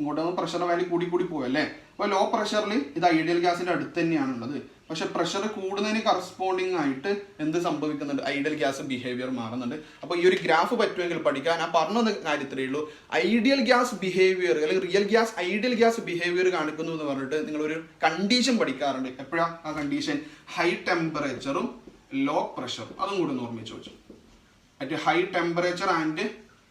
ഇങ്ങോട്ടൊന്നും പ്രഷർ വാല്യൂ കൂടി പോയല്ലേ. അപ്പോൾ ലോ പ്രഷറിൽ ഇത് ഐഡിയൽ ഗ്യാസിന്റെ അടുത്ത് തന്നെയാണ് ഉള്ളത്. പക്ഷെ പ്രഷർ കൂടുന്നതിന് കറസ്പോണ്ടിങ് ആയിട്ട് എന്ത് സംഭവിക്കുന്നുണ്ട്, ഐഡിയൽ ഗ്യാസ് ബിഹേവിയർ മാറുന്നുണ്ട്. അപ്പോൾ ഈ ഒരു ഗ്രാഫ് പറ്റുമെങ്കിൽ പഠിക്കാൻ ഞാൻ പറഞ്ഞ കാര്യത്തിലേ ഉള്ളൂ. ഐഡിയൽ ഗ്യാസ് ബിഹേവിയർ അല്ലെങ്കിൽ real gas ideal gas behaviour കാണിക്കുന്നു എന്ന് പറഞ്ഞിട്ട് നിങ്ങളൊരു കണ്ടീഷൻ പഠിക്കാറുണ്ട്. എപ്പോഴാണ് ആ കണ്ടീഷൻ? ഹൈ ടെമ്പറേച്ചറും ലോ പ്രഷറും. അതും കൂടി ഒന്ന് ഓർമ്മിച്ച് വെച്ചു. At high temperature and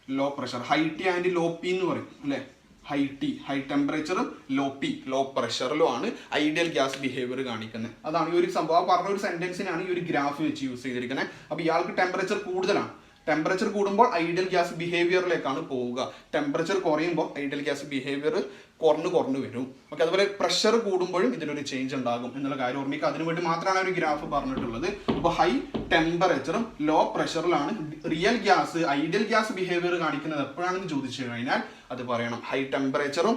low pressure, high T and low P എന്ന് പറയും അല്ലേ. ഹൈ ടി ഹൈ ടെമ്പറേച്ചറും ലോ പി ലോ പ്രഷറിലും ആണ് ഐഡിയൽ ഗ്യാസ് ബിഹേവിയർ കാണിക്കുന്നത്. അതാണ് ഈ ഒരു സംഭവം. പറഞ്ഞ ഒരു സെന്റൻസിനാണ് ഈ ഒരു ഗ്രാഫ് വെച്ച് യൂസ് ചെയ്തിരിക്കുന്നത്. അപ്പൊ ഇയാൾക്ക് ടെമ്പറേച്ചർ കൂടുതലാണ്, ടെമ്പറേച്ചർ കൂടുമ്പോൾ ഐഡിയൽ ഗ്യാസ് ബിഹേവിയറിലേക്കാണ് പോവുക. ടെമ്പറേച്ചർ കുറയുമ്പോൾ ഐഡിയൽ ഗ്യാസ് ബിഹേവിയർ കുറഞ്ഞു വരും. ഓക്കെ, അതുപോലെ പ്രഷർ കൂടുമ്പോഴും ഇതിലൊരു ചേഞ്ച് ഉണ്ടാകും എന്നുള്ള കാര്യം ഓർമ്മിക്കുക. അതിനുവേണ്ടി മാത്രമാണ് ഒരു ഗ്രാഫ് പറഞ്ഞിട്ടുള്ളത്. അപ്പോൾ ഹൈ ടെമ്പറേച്ചറും ലോ പ്രഷറിലാണ് real gas ideal gas behaviour കാണിക്കുന്നത്. എപ്പോഴാണെന്ന് ചോദിച്ചു കഴിഞ്ഞാൽ അത് പറയണം. ഹൈ ടെമ്പറേച്ചറും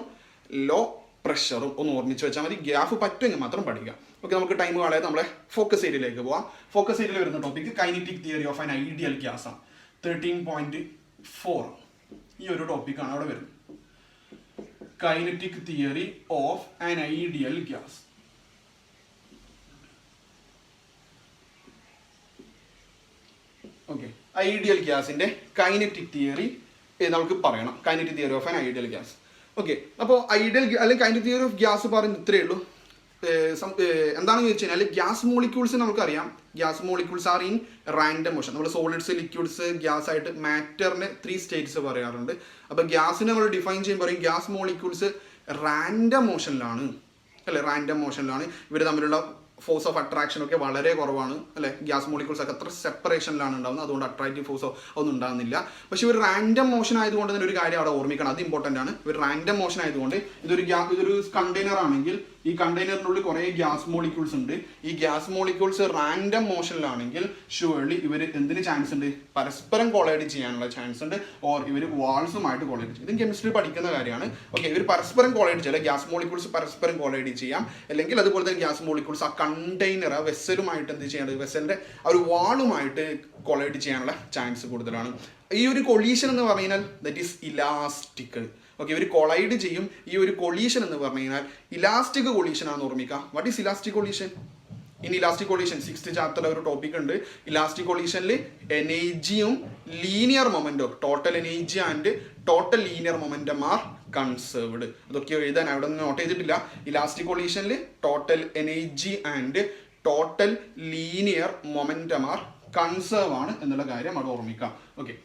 ലോ പ്രഷറും ഒന്ന് ഓർമ്മിച്ച് വെച്ചാൽ മതി. ഗ്രാഫ് പറ്റുമെങ്കിൽ മാത്രം പഠിക്കുക. ഓക്കെ, നമുക്ക് ടൈം കളയാതെ നമ്മളെ ഫോക്കസ് ഏരിയയിലേക്ക് പോവാം. ഫോക്കസ് ഏരിയയിൽ വരുന്ന topic kinetic theory of an ideal gas ആണ്. 13.4 ഈ ഒരു ടോപ്പിക്കാണ് അവിടെ വരുന്നത്. Kinetic theory of an ideal gas. Okay, ideal ഗ്യാസിന്റെ കൈനറ്റിക് തിയറി നമുക്ക് പറയണം. Kinetic theory of an ideal gas. Okay, അപ്പോൾ ഐഡിയൽ അല്ലെങ്കിൽ കൈനറ്റിക് തിയറി ഓഫ് ഗ്യാസ് പറയുന്നത് ഇത്രയേ ഉള്ളൂ. എന്താണെന്ന് ചോദിച്ചു കഴിഞ്ഞാൽ ഗ്യാസ് മോളിക്യൂൾസ് നമുക്കറിയാം. Gas molecules are in random motion. നമ്മൾ സോളിഡ്സ്, ലിക്വിഡ്സ്, ഗ്യാസ് ആയിട്ട് മാറ്ററിന് 3 സ്റ്റേറ്റ്സ് പറയാറുണ്ട്. അപ്പോൾ ഗ്യാസിനെ നമ്മൾ ഡിഫൈൻ ചെയ്യുമ്പോൾ പറയും ഗ്യാസ് മോളിക്യൂൾസ് റാൻഡം മോഷനിലാണ് അല്ലെ. റാൻഡം മോഷനിലാണ് ഇവർ തമ്മിലുള്ള ഫോഴ്സ് ഓഫ് അട്രാക്ഷൻ ഒക്കെ വളരെ കുറവാണ് അല്ലെ. ഗ്യാസ് മോളിക്യൂൾസ് ഒക്കെ അത്ര സെപ്പറേഷനിലാണ് ഉണ്ടാകുന്നത്, അതുകൊണ്ട് അട്രാക്റ്റീവ് ഫോഴ്സോ ഒന്നും ഉണ്ടാകുന്നില്ല. പക്ഷെ ഇവർ റാൻഡം മോഷൻ ആയതുകൊണ്ട് തന്നെ ഒരു കാര്യം അവിടെ ഓർമ്മിക്കണം, അത് ഇമ്പോർട്ടൻ്റ് ആണ്. ഇവർ റാൻഡം മോഷൻ ആയതുകൊണ്ട് ഇതൊരു കണ്ടെയ്നർ ആണെങ്കിൽ ഈ കണ്ടെയ്നറിനുള്ളിൽ കുറേ ഗ്യാസ് മോളിക്യൂൾസ് ഉണ്ട്. ഈ ഗ്യാസ് മോളിക്യൂൾസ് റാൻഡം മോഷനിലാണെങ്കിൽ ഷുവർലി ഇവർ എന്തിന് ചാൻസ് ഉണ്ട്, പരസ്പരം കൊളൈഡ് ചെയ്യാനുള്ള ചാൻസ് ഉണ്ട്. ഓർ ഇവർ വാൾസുമായിട്ട് കൊളൈഡ് ചെയ്യും. ഇത് കെമിസ്ട്രി പഠിക്കുന്ന കാര്യമാണ്. ഓക്കെ, ഇവർ പരസ്പരം കൊളൈഡ് ചെയ്യാം. ഗ്യാസ് മോളിക്യൂൾസ് പരസ്പരം കൊളൈഡ് ചെയ്യാം. അല്ലെങ്കിൽ അതുപോലെ തന്നെ ഗ്യാസ് മോളിക്യൂൾസ് ആ കണ്ടെയ്നർ ആ വെസലുമായിട്ട് എന്ത് ചെയ്യേണ്ടത്, വെസലിന്റെ ആ ഒരു വാളുമായിട്ട് കൊളൈഡ് ചെയ്യാനുള്ള ചാൻസ് കൂടുതലാണ്. ഈ ഒരു കൊളീഷൻ എന്ന് പറഞ്ഞാൽ ദറ്റ് ഈസ് ഇലാസ്റ്റിക്. ഓക്കെ, ഇവർ കൊളൈഡ് ചെയ്യും. ഈ ഒരു കൊളീഷൻ എന്ന് പറഞ്ഞു കഴിഞ്ഞാൽ ഇലാസ്റ്റിക് കൊളീഷൻ ആണെന്ന് ഓർമ്മിക്കുക. What is elastic collision? In elastic collision 6th ചാപ്റ്ററിൽ ഒരു ടോപ്പിക് ഉണ്ട്. ഇലാസ്റ്റിക് കൊളീഷനിൽ എനർജിയും ലീനിയർ മൊമെന്റോ, total energy and total linear momentum are conserved. അതൊക്കെ എഴുതാൻ അവിടെ നിന്ന് നോട്ട് ചെയ്തിട്ടില്ല. ഇലാസ്റ്റിക് കൊളീഷനിൽ total energy and total linear momentum are conserve ആണ് എന്നുള്ള കാര്യം അവിടെ ഓർമ്മിക്കാം. ഓക്കെ,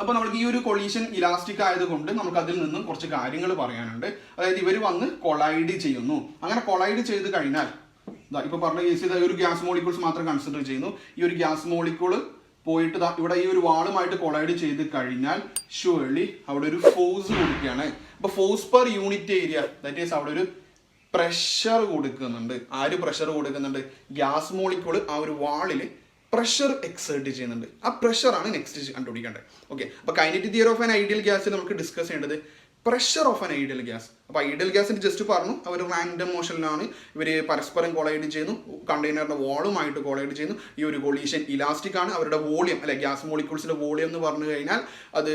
അപ്പോൾ നമുക്ക് ഈ ഒരു കൊളീഷൻ ഇലാസ്റ്റിക് ആയതുകൊണ്ട് നമുക്ക് അതിൽ നിന്നും കുറച്ച് കാര്യങ്ങൾ പറയാനുണ്ട്. അതായത് ഇവർ വന്ന് കൊളൈഡ് ചെയ്യുന്നു. അങ്ങനെ കൊളൈഡ് ചെയ്ത് കഴിഞ്ഞാൽ ഇപ്പൊ പറഞ്ഞ കേസ് ഒരു ഗ്യാസ് മോളിക്യൂൾസ് മാത്രം കൺസിഡർ ചെയ്യുന്നു. ഈ ഒരു ഗ്യാസ് മോളിക്യൂള് പോയിട്ട് ഇവിടെ ഈ ഒരു വാളുമായിട്ട് കൊളൈഡ് ചെയ്ത് കഴിഞ്ഞാൽ ഷുവർലി അവിടെ ഒരു ഫോഴ്സ് കൊടുക്കുകയാണ്. അപ്പൊ force per unit area that is അവിടെ ഒരു പ്രഷർ കൊടുക്കുന്നുണ്ട്. ആര് പ്രഷർ കൊടുക്കുന്നുണ്ട്? ഗ്യാസ് മോളിക്യൂള് ആ ഒരു വാളില് പ്രഷർ എക്സേർട്ട് ചെയ്യുന്നുണ്ട്. ആ പ്രഷറാണ് നെക്സ്റ്റ് കണ്ടുപിടിക്കേണ്ടത്. ഓക്കെ, അപ്പോൾ kinetic theory of an ideal ഗ്യാസിൽ നമുക്ക് ഡിസ്കസ് ചെയ്യേണ്ടത് pressure of an ideal gas. അപ്പോൾ ഐഡിയൽ ഗ്യാസിന് ജസ്റ്റ് പറഞ്ഞു അവർ റാൻഡം മോഷനിലാണ്, ഇവർ പരസ്പരം കൊളൈഡ് ചെയ്യുന്നു, കണ്ടെയ്നറിന്റെ വാളുമായിട്ട് കൊളൈഡ് ചെയ്യുന്നു. ഈ ഒരു കൊളീഷൻ ഇലാസ്റ്റിക് ആണ്. അവരുടെ വോളിയം അല്ലെ ഗ്യാസ് മോളിക്യൂൾസിന്റെ വോളിയം എന്ന് പറഞ്ഞു കഴിഞ്ഞാൽ അത്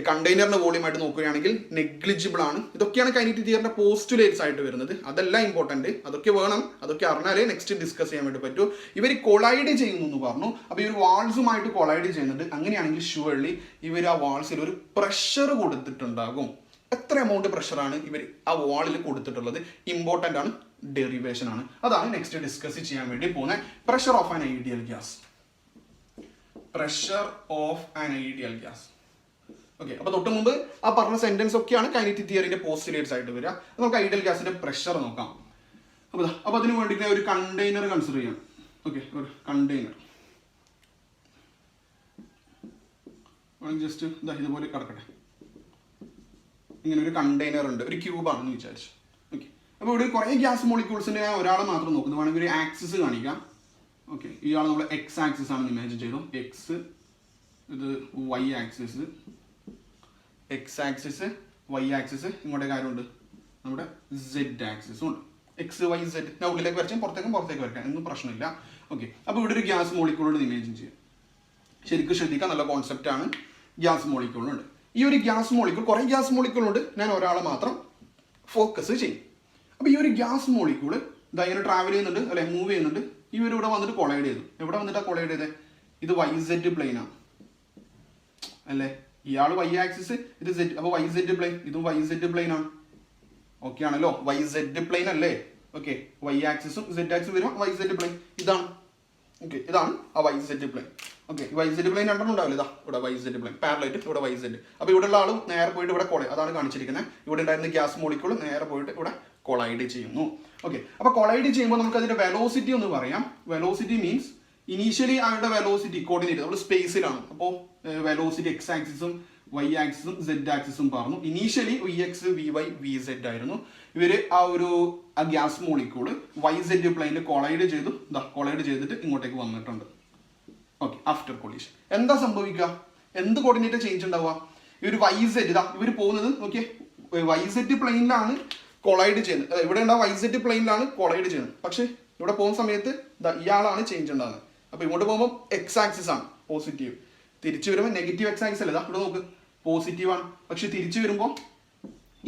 കണ്ടെയ്നറിന്റെ വോളിയമായിട്ട് നോക്കുകയാണെങ്കിൽ നെഗ്ലിജിബിൾ ആണ്. ഇതൊക്കെയാണ് കൈനറ്റിക് തിയറിന്റെ പോസ്റ്റുലേറ്റ്സ് ആയിട്ട് വരുന്നത്. അതെല്ലാം ഇമ്പോർട്ടന്റ്, അതൊക്കെ വേണം, അതൊക്കെ അറിഞ്ഞാലേ നെക്സ്റ്റ് ഡിസ്കസ് ചെയ്യാൻ വേണ്ടി പറ്റൂ. ഇവർ കൊളൈഡ് ചെയ്യുന്നു എന്ന് പറഞ്ഞു. അപ്പോൾ ഈ ഒരു വാൾസുമായിട്ട് കൊളൈഡ് ചെയ്യുന്നുണ്ട്. അങ്ങനെയാണെങ്കിൽ ഷുവർലി ഇവർ ആ വാൾസിൽ ഒരു പ്രഷർ കൊടുത്തിട്ടുണ്ടാകും. എത്ര എമൗണ്ട് പ്രഷറാണ് ഇവർ ആ വാളിൽ കൊടുത്തിട്ടുള്ളത് ഇമ്പോർട്ടൻ്റ് ആണ്, ഡെറിവേഷൻ ആണ്. അതാണ് നെക്സ്റ്റ് ഡിസ്കസ് ചെയ്യാൻ വേണ്ടി പോകുന്നത്. Pressure of an ideal gas. Pressure of an ideal gas. Okay, അപ്പൊ തൊട്ട് മുമ്പ് ആ പറഞ്ഞ സെന്റൻസ് ഒക്കെയാണ് കൈനറ്റിക് തിയറിന്റെ പോസ്റ്റുലേറ്റ്സ് ആയിട്ട് വരിക. നമുക്ക് ഐഡിയൽ ഗ്യാസിന്റെ പ്രഷർ നോക്കാം. അപ്പൊ അതിന് വേണ്ടിയിട്ട് ഒരു കണ്ടെയ്നർ കൺസിഡർ ചെയ്യാം. ഓക്കെ, ഒരു കണ്ടെയ്നർ ജസ്റ്റ് ഇതുപോലെ കിടക്കട്ടെ. ഇങ്ങനെ ഒരു കണ്ടെയ്നർ ഉണ്ട്, ഒരു ക്യൂബാണെന്ന് വിചാരിച്ചു. ഓക്കെ, അപ്പോൾ ഇവിടെ കുറേ ഗ്യാസ് മോളിക്യൂൾസിന്റെ ഞാൻ ഒരാളെ മാത്രം നോക്കുന്നു. വേണമെങ്കിൽ ഒരു ആക്സിസ് കാണിക്കാം. ഓക്കെ, ഇയാൾ നമ്മൾ എക്സ് ആക്സിസ് ആണെന്ന് ഇമാജിൻ ചെയ്തു. എക്സ്, ഇത് Y axis, X axis, Y axis, ഇങ്ങോട്ടേ കാര്യമുണ്ട് നമ്മുടെ സെഡ് ആക്സിസും ഉണ്ട്. എക്സ് വൈ സെഡ് ഞാൻ ഉള്ളിലേക്ക് വരച്ചാൽ പുറത്തേക്കും വരയ്ക്കാം, ഒന്നും പ്രശ്നമില്ല. ഓക്കെ, അപ്പോൾ ഇവിടെ ഒരു ഗ്യാസ് മോളിക്യൂളോട് ഇമാജിൻ ചെയ്യാം. ശരിക്കും ശ്രദ്ധിക്കാം, നല്ല കോൺസെപ്റ്റ് ആണ്. ഗ്യാസ് മോളിക്യൂളുണ്ട്. ഈ ഒരു ഗ്യാസ് മോളിക്യൂൾ, കുറേ ഗ്യാസ് മോളിക്യൂളുണ്ട്, ഞാൻ ഒരാളെ മാത്രം ഫോക്കസ് ചെയ്യും. അപ്പോൾ ഈ ഒരു ഗ്യാസ് മോളിക്യൂൾ ഇങ്ങനെ ട്രാവൽ ചെയ്യുന്നുണ്ട് അല്ലെ, മൂവ് ചെയ്യുന്നുണ്ട്. ഇവർ ഇവിടെ വന്നിട്ട് കൊളൈഡ് ചെയ്തു. എവിടെ വന്നിട്ടാണ് കൊളൈഡ് ചെയ്തത്? ഇത് വൈ സെഡ് പ്ലെയിൻ ആണ് അല്ലേ. ഇയാൾ വൈ ആക്സിസ്, ഇത് സെഡ്, അപ്പോൾ വൈ സെഡ് പ്ലെയിൻ, ഇതും വൈ സെഡ് പ്ലെയിൻ ആണ്. ഓക്കെ ആണല്ലോ, വൈ സെഡ് പ്ലെയിൻ അല്ലേ. ഓക്കെ, വൈ ആക്സിസും സെഡ് ആക്സിസും വരും വൈ സെഡ് പ്ലെയിൻ. ഇതാണ് ഓക്കെ, ഇതാണ് ആ Y Z plane. Okay, Y Z plane രണ്ടെണ്ണം ഉണ്ടാവില്ല. ഇതാ ഇവിടെ വൈ സെഡ് പ്ലെയിൻ പാരലൈറ്റ്, ഇവിടെ വൈ സെഡ്. അപ്പോൾ ഇവിടെ ഉള്ള ആളും നേരെ പോയിട്ട് ഇവിടെ അതാണ് കാണിച്ചിരിക്കുന്നത്. ഇവിടെ ഉണ്ടായിരുന്ന ഗ്യാസ് മോളിക്യൂൾ നേരെ പോയിട്ട് ഇവിടെ കൊളൈഡ് ചെയ്യുന്നു. ഓക്കെ, അപ്പോൾ കൊളൈഡ് ചെയ്യുമ്പോൾ നമുക്ക് അതിന്റെ വെലോസിറ്റി ഒന്ന് പറയാം. വെലോസിറ്റി മീൻസ് ഇനീഷ്യലി അവരുടെ വെലോസിറ്റി കോർഡിനേറ്റ് നമ്മൾ സ്പേസിലാണ്. അപ്പോൾ വെലോസിറ്റി എക്സ് ആക്സിസും വൈ ആക്സിസും സെഡ് ആക്സിസും പറഞ്ഞു. Initially V X V Y V Z ആയിരുന്നു. ഇവര് ആ ഒരു ഗ്യാസ് മോളിക്യൂള് വൈ സെഡ് പ്ലെയിനിൽ കൊളൈഡ് ചെയ്തു. കൊളൈഡ് ചെയ്തിട്ട് ഇങ്ങോട്ടേക്ക് വന്നിട്ടുണ്ട്. ഓക്കെ, ആഫ്റ്റർ കൊളീഷൻ എന്താ സംഭവിക്കുക? എന്ത് കോർഡിനേറ്റ് ചേഞ്ച് ഉണ്ടാവുക? ഈ ഒരു വൈ സെഡ് ഇവർ പോകുന്നത് നോക്കിയേ, വൈ സെഡ് പ്ലെയിനിലാണ് കൊളൈഡ് ചെയ്യുന്നത്. ഇവിടെ ഉണ്ടാവും വൈ സെഡ് പ്ലെയിനിലാണ് കൊളൈഡ് ചെയ്യുന്നത്. പക്ഷെ ഇവിടെ പോകുന്ന സമയത്ത് ഇയാളാണ് ചേഞ്ച് ഉണ്ടാകുന്നത്. അപ്പൊ ഇങ്ങോട്ട് പോകുമ്പോൾ എക്സ് ആക്സിസ് ആണ് പോസിറ്റീവ്, തിരിച്ചു വരുമ്പോൾ നെഗറ്റീവ് എക്സ് ആക്സിസ് അല്ലേ. ഇവിടെ നോക്ക്, പോസിറ്റീവ് ആണ്. പക്ഷെ തിരിച്ചു വരുമ്പോൾ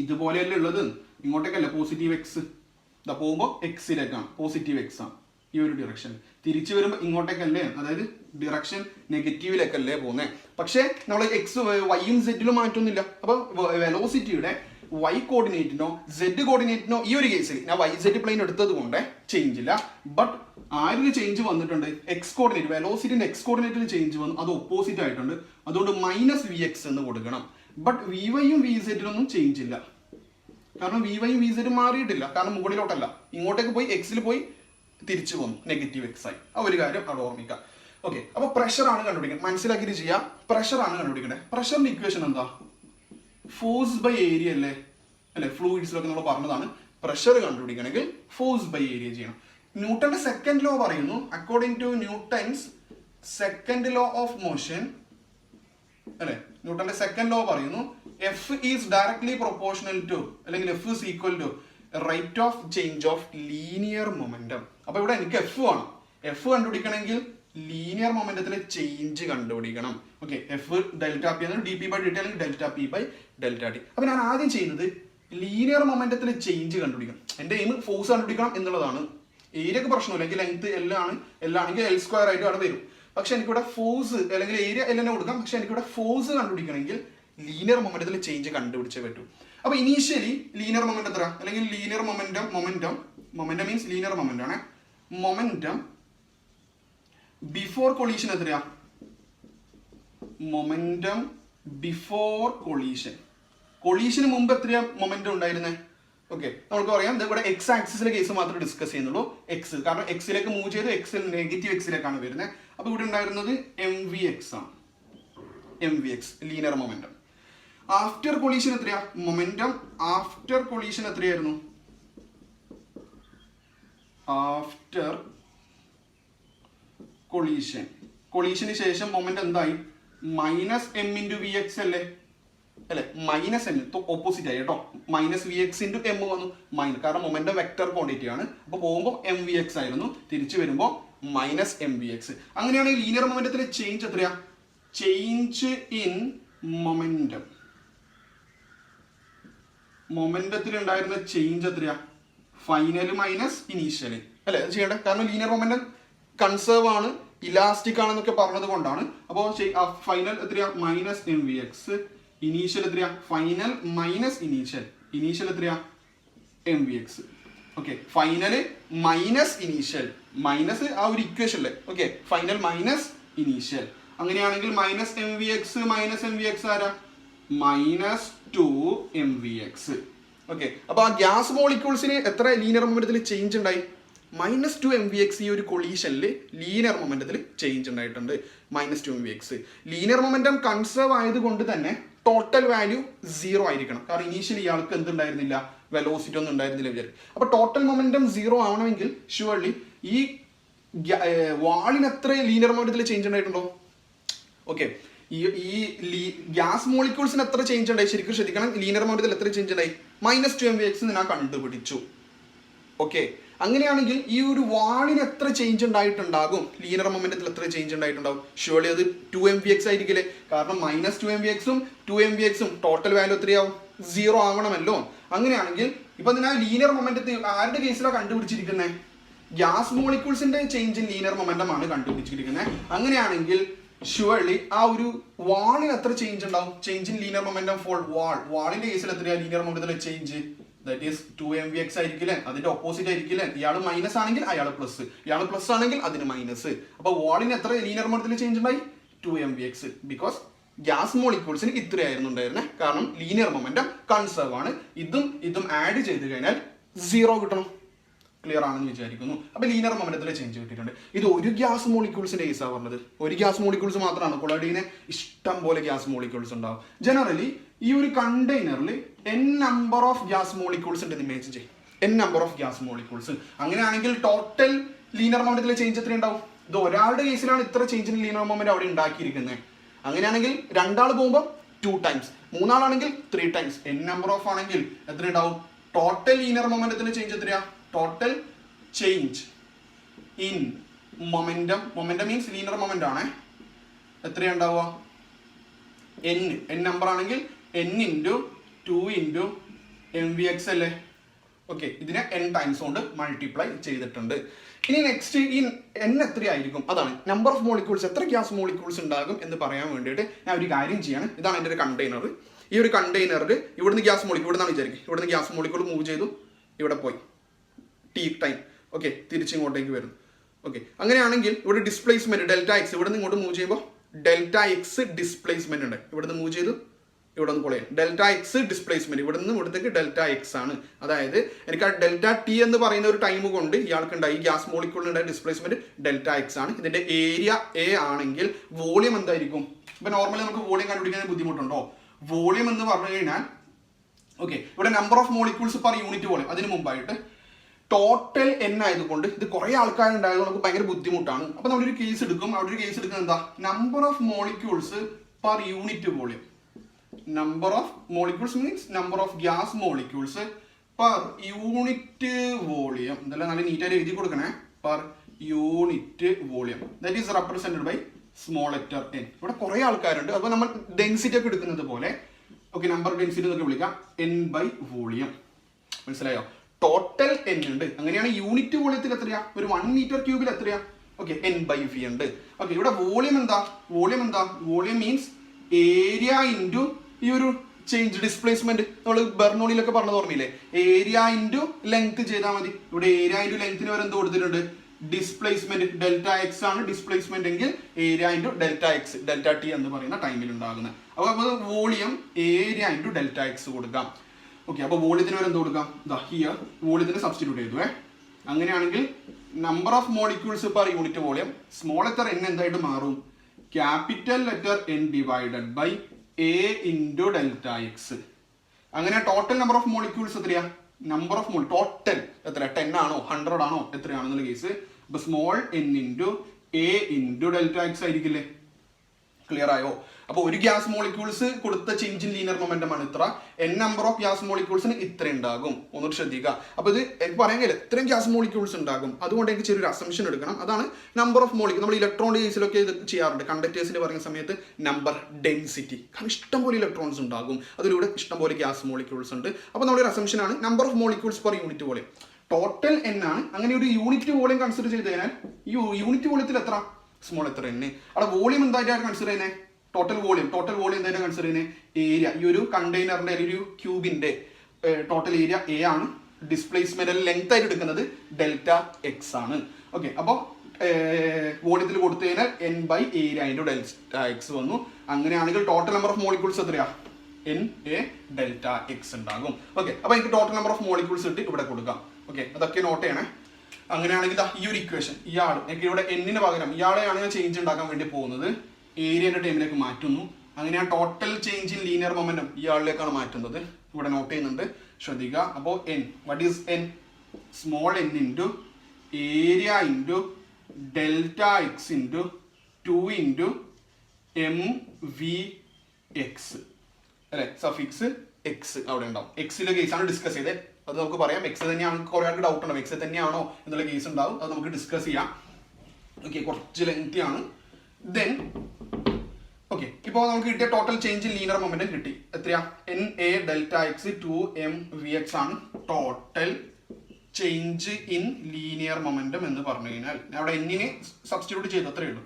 ഇതുപോലെയല്ലേ ഉള്ളത്, ഇങ്ങോട്ടേക്കല്ല പോസിറ്റീവ് എക്സ്. പോകുമ്പോൾ എക്സിലേക്കാണ്, പോസിറ്റീവ് എക്സ് ആണ് ഈ ഒരു ഡിറക്ഷൻ. തിരിച്ചു വരുമ്പോൾ ഇങ്ങോട്ടേക്കല്ലേ, അതായത് ഡിറക്ഷൻ നെഗറ്റീവിലേക്കല്ലേ പോകുന്നത്. പക്ഷേ നമ്മൾ എക്സ് വൈയും സെഡിലും മാറ്റൊന്നുമില്ല. അപ്പോൾ വെലോസിറ്റിയുടെ വൈ കോർഡിനേറ്റിനോ സെഡ് കോർഡിനേറ്റിനോ ഈ ഒരു കേസിൽ ഞാൻ വൈ സെഡ് പ്ലെയിൻ എടുത്തത് കൊണ്ട് ചേഞ്ച് ഇല്ല. ബട്ട് ആരിൽ ചേഞ്ച് വന്നിട്ടുണ്ട്? എക്സ് കോർഡിനേറ്റ്, വെലോസിറ്റിന്റെ എക്സ് കോർഡിനേറ്റിൽ ചേഞ്ച് വന്നു, അത് ഓപ്പോസിറ്റ് ആയിട്ടുണ്ട്. അതുകൊണ്ട് മൈനസ് വി എക്സ് എന്ന് കൊടുക്കണം. ബട്ട് വി വൈയും വി സെഡിലൊന്നും ചേഞ്ച് ഇല്ല. കാരണം വി വൈയും വി സെഡും മാറിയിട്ടില്ല. കാരണം മുകളിലോട്ടല്ല, ഇങ്ങോട്ടേക്ക് പോയി എക്സിൽ പോയി തിരിച്ചു വന്നു, നെഗറ്റീവ് എക്സ് ആയി. ആ ഒരു കാര്യം അവിടെ ഓർമ്മിക്കാം. ഓക്കെ, അപ്പൊ പ്രഷർ ആണ് കണ്ടുപിടിക്കുന്നത്. മനസ്സിലാക്കിയിട്ട് ചെയ്യാം. പ്രഷർ ആണ് കണ്ടുപിടിക്കേണ്ടത്. പ്രഷറിന്റെ ഇക്വേഷൻ എന്താ? ഫോഴ്സ് ബൈ ഏരിയ അല്ലേ. ഫ്ലൂയിഡ്സിലൊക്കെ നമ്മൾ പറഞ്ഞതാണ്. പ്രഷർ കണ്ടുപിടിക്കണമെങ്കിൽ ഫോഴ്സ് ബൈ ഏരിയ ചെയ്യണം. ന്യൂട്ടന്റെ സെക്കൻഡ് ലോ പറയുന്നു, according to Newton's second law of motion അല്ലെ, ന്യൂട്ടന്റെ സെക്കൻഡ് ലോ പറയുന്നു F is directly proportional to, അല്ലെങ്കിൽ F is equal to rate of change of linear momentum. അപ്പൊ ഇവിടെ എനിക്ക് എഫ് ആണ്. എഫ് കണ്ടുപിടിക്കണമെങ്കിൽ ലീനിയർ മൊമെന്റത്തിലെ ചേഞ്ച് കണ്ടുപിടിക്കണം. ഓക്കെ, എഫ് ഡെൽറ്റ പി ആണ്, D P by D T അല്ലെങ്കിൽ delta P by delta T. അപ്പൊ ഞാൻ ആദ്യം ചെയ്യുന്നത് ലീനിയർ മൊമെന്റത്തിലെ ചേഞ്ച് കണ്ടുപിടിക്കണം. എന്റെ എയിം ഫോഴ്സ് കണ്ടുപിടിക്കണം എന്നുള്ളതാണ്. ഏരിയക്ക് പ്രശ്നമില്ല, എനിക്ക് ലെങ്ത് എല്ലാണെങ്കിൽ എൽ സ്ക്വയർ ആയിട്ട് അവിടെ വരും. പക്ഷെ എനിക്കിവിടെ ഫോഴ്സ് അല്ലെങ്കിൽ ഏരിയ എല്ലാം കൊടുക്കാം. പക്ഷെ എനിക്കിവിടെ ഫോഴ്സ് കണ്ടുപിടിക്കണമെങ്കിൽ ലീനിയർ മൊമെന്റത്തിൽ ചേഞ്ച് കണ്ടുപിടിച്ചേ പറ്റൂ. അപ്പൊ ഇനീഷ്യലി ലീനിയർ മൊമെന്റ് എത്ര, അല്ലെങ്കിൽ linear momentum means linear momentum ആണ്. മൊമെന്റം ബിഫോർ കൊളീഷൻ എത്രയാ? മൊമെന്റം ബിഫോർ കൊളീഷന് മുമ്പ് എത്രയാ മൊമെന്റം ഉണ്ടായിരുന്നേ? ഓക്കെ, നമുക്ക് പറയാം ഇവിടെ എക്സ് ആക്സിസിലെ കേസ് മാത്രമേ ഡിസ്കസ് ചെയ്യുന്നുള്ളൂ. എക്സ്, കാരണം എക്സിലേക്ക് മൂവ് ചെയ്ത് എക്സിൽ നെഗറ്റീവ് എക്സിലേക്കാണ് വരുന്നത്. അപ്പൊ ഇവിടെ ഉണ്ടായിരുന്നത് എം വി എക്സ് ആണ്. M V X linear momentum. After collision എത്രയാ? മൊമെന്റം ആഫ്റ്റർ കൊളീഷൻ എത്രയായിരുന്നു? ആഫ്റ്റർ കൊളീഷന് ശേഷം മൊമെന്റ് എന്തായി? Minus M into V X അല്ലേ. അല്ലെ മൈനസ് എം ഓപ്പോസിറ്റ് ആയി കേട്ടോ, minus V X into M വന്നു മൈനസ്, കാരണം മൊമെന്റം വെക്ടർ ക്വാണ്ടിറ്റി ആണ്. അപ്പോൾ പോകുമ്പോൾ എം വി എക്സ് ആയിരുന്നു, തിരിച്ചു വരുമ്പോൾ മൈനസ് എം വി എക്സ്. അങ്ങനെയാണെങ്കിൽ ലീനിയർ മൊമെന്റത്തിലെ ചേഞ്ച് എത്രയാ? ചേഞ്ച് ഇൻ മൊമെന്റം, മൊമെന്റത്തിൽ ഉണ്ടായിരുന്ന ചേഞ്ച് എത്രയാ? ഫൈനൽ മൈനസ് ഇനീഷ്യൽ അല്ലെ? അത് ചെയ്യണ്ടേ, കാരണം ലീനിയർ മൊമെന്റം കൺസേർവ് ആണ്, ഇലാസ്റ്റിക് ആണെന്നൊക്കെ പറഞ്ഞത് കൊണ്ടാണ്. അപ്പോൾ ഫൈനൽ എത്രയാ? Minus M V X. Initial എത്രയാ? Final minus initial. ഇനീഷ്യൽ എത്രയാ? M V X. Okay, final minus initial, minus ആ ഒരു ഇക്വേഷൻ അല്ലേ? Okay, final minus initial. അങ്ങനെയാണെങ്കിൽ minus M V X minus M V X ആരാ? Minus 2 M V X. Okay, അപ്പൊ ആ gas മോളിക്യൂൾസിന് എത്ര linear മൊമെന്റത്തിൽ change ഉണ്ടായി? -2 എം വി എക്സ്. ഈ ഒരു കൊളീഷനിൽ ലീനിയർ മൊമെന്റത്തിൽ ചേഞ്ച് ഉണ്ടായിട്ടുണ്ട്, -2 M V X. Linear momentum conserve ആയതുകൊണ്ട് തന്നെ ടോട്ടൽ വാല്യൂ 0 ആയിരിക്കണം, കാരണം ഇനീഷ്യലി ഇയാൾക്ക് എന്തുണ്ടായിരുന്നില്ല? വെലോസിറ്റി ഒന്നും ഉണ്ടായിരുന്നില്ല വിചാരിക്കും. അപ്പൊ ടോട്ടൽ മൊമെന്റം 0 ആവണമെങ്കിൽ ഷുവർലി ഈ വാളിന് എത്ര ലീനിയർ മൊമെന്റത്തിൽ ചേഞ്ച് ഉണ്ടായിട്ടുണ്ടോ? ഓക്കെ, ഈ ഗ്യാസ് മോളിക്യൂൾസിന് എത്ര ചേഞ്ച് ഉണ്ടായി? ശരിക്കും ശ്രദ്ധിക്കണം, ലീനിയർ മൊമെന്റത്തിൽ എത്ര ചേഞ്ച് ഉണ്ടായി? -2 എം വി എക്സ് ഞാൻ കണ്ടുപിടിച്ചു. ഓക്കെ, അങ്ങനെയാണെങ്കിൽ ഈ ഒരു വാളിന് എത്ര ചേഞ്ച് ഉണ്ടായിട്ടുണ്ടാകും? ലീനിയർ മൊമെന്റത്തിൽ എത്ര ചേഞ്ച് ഉണ്ടായിട്ടുണ്ടാകും? ഷുവർലി അത് 2 എം വി എക്സ് ആയിരിക്കില്ലേ? കാരണം -2 എം വി എക്സും 2 എം വി എക്സും ടോട്ടൽ വാല്യൂ എത്രയാവും? 0 ആവണമല്ലോ. അങ്ങനെയാണെങ്കിൽ ഇപ്പൊ ഞാൻ ലീനിയർ മൊമെന്റത്തിൽ ആരുടെ കേസിലാണ് കണ്ടുപിടിച്ചിരിക്കുന്നത്? ഗ്യാസ് മോളിക്യൂൾസിന്റെ ചേഞ്ച് ഇൻ ലീനിയർ മൊമെന്റം ആണ് കണ്ടുപിടിച്ചിരിക്കുന്നത്. അങ്ങനെയാണെങ്കിൽ ഷുവർലി ആ ഒരു വാളിന് എത്ര ചേഞ്ച് ഉണ്ടാവും? Change in linear momentum for വാളിന്റെ കേസിൽ എത്രയാ ലീനിയർ മൊമെന്റത്തിലെ change? That is 2 M V X ആയിരിക്കില്ലേ? അതിന്റെ ഓപ്പോസിറ്റ് ആയിരിക്കില്ലേ? ഇയാൾ മൈനസ് ആണെങ്കിൽ അയാൾ പ്ലസ്, ഇയാൾ പ്ലസ് ആണെങ്കിൽ അതിന് മൈനസ്. അപ്പൊ വാളിന് എത്ര ലീനിയർ മൊമെന്റത്തിൽ ചേഞ്ച് ഉണ്ടായി? 2 M V X. Because gas മോളിക്യൂൾസിന് ഇത്രയായിരുന്നു ഉണ്ടായിരുന്നത്, കാരണം ലീനിയർ മൊമെന്റം കൺസേർവ് ആണ്. ഇതും ആഡ് ചെയ്ത് കഴിഞ്ഞാൽ 0 കിട്ടണം. ക്ലിയർ ആണെന്ന് വിചാരിക്കുന്നു. അപ്പൊ ലീനിയർ മൊമെന്റത്തിലെ ചേഞ്ച് കിട്ടിയിട്ടുണ്ട്. ഇത് ഒരു ഗ്യാസ് മോളിക്യൂൾസിന്റെ കേസാണ് പറഞ്ഞത്. ഒരു ഗ്യാസ് മോളിക്യൂൾസ് മാത്രമാണ്, കൊളോയിഡിന് ഇഷ്ടം പോലെ ഗ്യാസ് മോളിക്യൂൾസ് ഉണ്ടാവും. ജനറലി ഈ ഒരു കണ്ടെയ്നറിൽ n number of gas molecules ഉണ്ടെന്ന് ഇമേജിൻ ചെയ്യും. n number of gas molecules. അങ്ങനെയാണെങ്കിൽ ടോട്ടൽ ലീനിയർ മൊമെന്റത്തിലെ ചേഞ്ച് എത്ര ഉണ്ടാവും? ഇത് ഒരാളുടെ കേസിലാണ് ഇത്ര ചേഞ്ചിന് ലീനിയർ മൊമെന്റ് അവിടെ ഉണ്ടാക്കിയിരിക്കുന്നത്. അങ്ങനെയാണെങ്കിൽ 2 ആൾ പോകുമ്പോൾ 2 ടൈംസ്, 3 ആളാണെങ്കിൽ 3 ടൈംസ്. n നമ്പർ ഓഫ് ആണെങ്കിൽ എത്ര ഉണ്ടാവും? ടോട്ടൽ ലീനിയർ മൊമെന്റത്തിന്റെ ചേഞ്ച് എത്രയാ? Total change in momentum, momentum means linear moment ആണ്, എത്രയാ ഉണ്ടാവുക? n നമ്പർ ആണെങ്കിൽ n into 2 into M V X അല്ലേ? ഓക്കെ, ഇതിനെ n ടൈംസ് കൊണ്ട് മൾട്ടിപ്ലൈ ചെയ്തിട്ടുണ്ട്. ഇനി നെക്സ്റ്റ് ഈ n എത്രയായിരിക്കും? അതാണ് നമ്പർ ഓഫ് മോളിക്യൂൾസ്, എത്ര ഗ്യാസ് മോളിക്യൂൾസ് ഉണ്ടാകും എന്ന് പറയാൻ വേണ്ടിയിട്ട് ഞാൻ ഒരു കാര്യം ചെയ്യാണ്. ഇതാണ് എൻ്റെ ഒരു കണ്ടെയ്നർ. ഈ ഒരു കണ്ടെയ്നറിൽ ഇവിടുന്ന് ഗ്യാസ് മോളിക്യൂൾ, ഇവിടെ നിന്നാണ് വിചാരിക്കും, ഇവിടുന്ന് ഗ്യാസ് മോളിക്യൂൾ മൂവ് ചെയ്തു, ഇവിടെ പോയി ടി ടൈം. ഓക്കെ, തിരിച്ചിങ്ങോട്ടേക്ക് വരുന്നു. ഓക്കെ, അങ്ങനെയാണെങ്കിൽ ഇവിടെ ഡിസ്പ്ലേസ്മെന്റ് ഡെൽറ്റ എക്സ്, ഇവിടെ നിന്ന് ഇങ്ങോട്ട് മൂവ് ചെയ്യുമ്പോൾ ഡെൽറ്റ എക്സ് ഡിസ്പ്ലേസ്മെന്റ് ഉണ്ട്. ഇവിടെ നിന്ന് മൂവ് ചെയ്തു ഇവിടെ നിന്ന് കൊളയാം, ഡെൽറ്റ എക്സ് ഡിസ്പ്ലേസ്മെന്റ് ഇവിടെ നിന്ന് ഇവിടത്തേക്ക് ഡെൽറ്റ എക്സ് ആണ്. അതായത് എനിക്ക് ആ ഡെൽറ്റ ടി എന്ന് പറയുന്ന ഒരു ടൈം കൊണ്ട് ഇയാൾക്ക് ഉണ്ടായി, ഈ ഗ്യാസ് മോളിക്യൂളിനുണ്ടായ ഡിസ്പ്ലേസ്മെന്റ് ഡെൽറ്റ എക്സ് ആണ്. ഇതിന്റെ ഏരിയ എ ആണെങ്കിൽ വോളിയം എന്തായിരിക്കും? ഇപ്പൊ നോർമലി നമുക്ക് വോളിയം കണ്ടുപിടിക്കാൻ ബുദ്ധിമുട്ടുണ്ടോ? വോളിയം എന്ന് പറഞ്ഞു കഴിഞ്ഞാൽ ഓക്കെ, ഇവിടെ number of molecules per unit volume. അതിന് മുമ്പായിട്ട് ടോട്ടൽ n ആയതുകൊണ്ട് ഇത് കുറെ ആൾക്കാരുണ്ടായതുകൊണ്ട് നമുക്ക് ഭയങ്കര ബുദ്ധിമുട്ടാണ്. അപ്പൊ നമ്മളൊരു കേസ് എടുക്കും. അവിടെ ഒരു കേസ് എടുക്കുന്നത് എന്താ? Number of molecules per unit volume. Number of molecules means number of gas molecules per unit volume. ഇതെല്ലാം നല്ല നീറ്റായിട്ട് എഴുതി കൊടുക്കണേ. Per unit volume that is represented by small letter n. ഇവിടെ കുറെ ആൾക്കാരുണ്ട്. അപ്പോൾ നമ്മൾ ഡെൻസിറ്റി ഒക്കെ എടുക്കുന്നത് പോലെ ഓക്കെ, നമ്പർ ഡെൻസിറ്റി എന്നൊക്കെ വിളിക്കാം n ബൈ വോളിയം. മനസ്സിലായോ? ടോട്ടൽ n ഉണ്ട്. അങ്ങനെയാണ് യൂണിറ്റ് വോളിയത്തിൽ എത്രയാ? ഒരു 1 മീറ്റർ ക്യൂബിൽ എത്രയാ? ഓക്കെ, n ബൈ v ഉണ്ട്. ഓക്കെ, ഇവിടെ വോളിയം എന്താ? വോളിയം എന്താ? വോളിയം മീൻസ് ഏരിയ ഇൻറ്റു ഈ ഒരു ചേഞ്ച് ഡിസ്പ്ലേസ്മെന്റ്. നമ്മൾ ബെർണോളിയിലൊക്കെ പറഞ്ഞത് ഓർമ്മയില്ലേ? ഏരിയ ഇൻറ്റു ലെങ്ത് ചെയ്താൽ മതി. ഇവിടെ ഏരിയ ഇൻറ്റു ലെങ്ത്തിന് വരെ എന്ത് കൊടുത്തിട്ടുണ്ട്? ഡിസ്പ്ലേസ്മെന്റ് ഡെൽറ്റ എക്സ് ആണ് ഡിസ്പ്ലേസ്മെന്റ് എങ്കിൽ area into delta X, delta T എന്ന് പറയുന്ന ടൈമിൽ ഉണ്ടാകുന്നത്. അപ്പോൾ നമുക്ക് volume area into delta X കൊടുക്കാം. ഓക്കെ, അപ്പോൾ വോളിയത്തിന് വരെ എന്ത് കൊടുക്കാം? ഹിയർ വോളിയത്തിന് സബ്സ്റ്റിറ്റ്യൂട്ട് ചെയ്തു. അങ്ങനെയാണെങ്കിൽ number of molecules per unit volume small letter n എന്തായിട്ട് മാറും? Capital letter n divided by a into delta X. അങ്ങനെ ടോട്ടൽ നമ്പർ ഓഫ് മോളിക്യൂൾസ് എത്രയാ? നമ്പർ ഓഫ് മോൾ ടോട്ടൽ എത്ര? 10 ആണോ 100 ആണോ എത്രയാണെന്നുള്ള കേസ്. അപ്പൊ small n into a into delta X ആയിരിക്കില്ലേ? ക്ലിയർ ആയോ? അപ്പോൾ ഒരു ഗ്യാസ് മോളിക്യൂൾസ് കൊടുത്ത ചേഞ്ച് ഇൻ ലീനിയർ മൊമെന്റം ആണ് ഇത്ര, n നമ്പർ ഓഫ് ഗ്യാസ് മോളിക്യൂൾസിന് ഇത്ര ഉണ്ടാകും. ഒന്നുകൂടി ശ്രദ്ധിക്കുക. അപ്പോൾ ഇത് എനിക്ക് പറയാൻ കഴിയില്ല എത്രയും ഗ്യാസ് മോളിക്യൂൾസ് ഉണ്ടാകും, അതുകൊണ്ട് എനിക്ക് ചെറിയൊരു അസംഷൻ എടുക്കണം. അതാണ് നമ്പർ ഓഫ് മോളിക്യൂൾ. നമ്മൾ ഇലക്ട്രോണിന്റെ കേസിലൊക്കെ ഇത് ചെയ്യാറുണ്ട്. കണ്ടക്ടേഴ്സിന് പറയുന്ന സമയത്ത് നമ്പർ ഡെൻസിറ്റി, കാരണം ഇഷ്ടംപോലെ ഇലക്ട്രോൺസ് ഉണ്ടാകും, അതിലൂടെ ഇഷ്ടംപോലെ ഗ്യാസ് മോളിക്യൂൾസ് ഉണ്ട്. അപ്പോൾ നമ്മുടെ ഒരു അസംഷൻ ആണ് number of molecules per unit volume. Total n ആണ്. അങ്ങനെ ഒരു യൂണിറ്റ് വോളിയം കൺസിഡർ ചെയ്ത് കഴിഞ്ഞാൽ ഈ യൂണിറ്റ് വോളിയത്തിൽ എത്ര സ്മോൾ എത്ര n, അവിടെ വോളിയം എന്തായിട്ടാണ് കൺസിഡർ ചെയ്യുന്നത്? ടോട്ടൽ വോളിയം എന്തായിട്ട് കൺസിഡർ ചെയ്യുന്നത്? ഏരിയ. ഈ ഒരു കണ്ടെയ്നറിന്റെ അല്ലെങ്കിൽ ഒരു ക്യൂബിന്റെ ടോട്ടൽ ഏരിയ എ ആണ്. ഡിസ്പ്ലേസ്മെന്റ് ലെങ്ത് ആയിട്ട് എടുക്കുന്നത് ഡെൽറ്റ എക്സ് ആണ്. ഓക്കെ, അപ്പോൾ വോളിയത്തിൽ കൊടുത്തു കഴിഞ്ഞാൽ n by area into delta X വന്നു. അങ്ങനെയാണെങ്കിൽ ടോട്ടൽ നമ്പർ ഓഫ് മോളിക്യൂൾസ് എത്രയാ? n a ഡെൽറ്റ എക്സ് ഉണ്ടാകും. ഓക്കെ, അപ്പോൾ എനിക്ക് ടോട്ടൽ നമ്പർ ഓഫ് മോളിക്യൂൾസ് ഇട്ട് ഇവിടെ കൊടുക്കാം. ഓക്കെ, അതൊക്കെ നോട്ട് ചെയ്യണേ. അങ്ങനെയാണെങ്കിൽ ഈ ഒരു ഇക്വേഷൻ ഇയാൾ എനിക്ക് ഇവിടെ എന്നിന് പകരം ഇയാളെയാണ് ഞാൻ ചേഞ്ച് ഉണ്ടാക്കാൻ വേണ്ടി പോകുന്നത്. ഏരിയയുടെ ടൈമിലേക്ക് മാറ്റുന്നു. അങ്ങനെ ആ total change in linear momentum ഇയാളിലേക്കാണ് മാറ്റുന്നത്. ഇവിടെ നോട്ട് ചെയ്യുന്നുണ്ട്, ശ്രദ്ധിക്കുക. അപ്പോൾ n, what is n? Small n into area into delta X into 2 into M V X അല്ലെ, സഫിക്സ് എക്സ് അവിടെ ഉണ്ടാവും. എക്സിന്റെ കേസാണ് ഡിസ്കസ് ചെയ്തത്. അത് നമുക്ക് പറയാം എക്സ് തന്നെയാണ്. കുറെ ആൾക്ക് ഡൗട്ട് ഉണ്ടാവും എക്സ് തന്നെയാണോ എന്നുള്ള കേസ് ഉണ്ടാവും. അത് നമുക്ക് ഡിസ്കസ് ചെയ്യാം. ഓക്കെ, കുറച്ച് ലെങ്തി ആണ്. ദെൻ ഓക്കെ, ഇപ്പോൾ നമുക്ക് കിട്ടിയ total change in linear momentum കിട്ടി. എത്രയാ? n a delta X 2 m v x ആണ് total change in linear momentum എന്ന് പറഞ്ഞു കഴിഞ്ഞാൽ അവിടെ എന്നിനെ സബ്സ്റ്റിറ്റ്യൂട്ട് ചെയ്ത് അത്രയേ ഉള്ളൂ.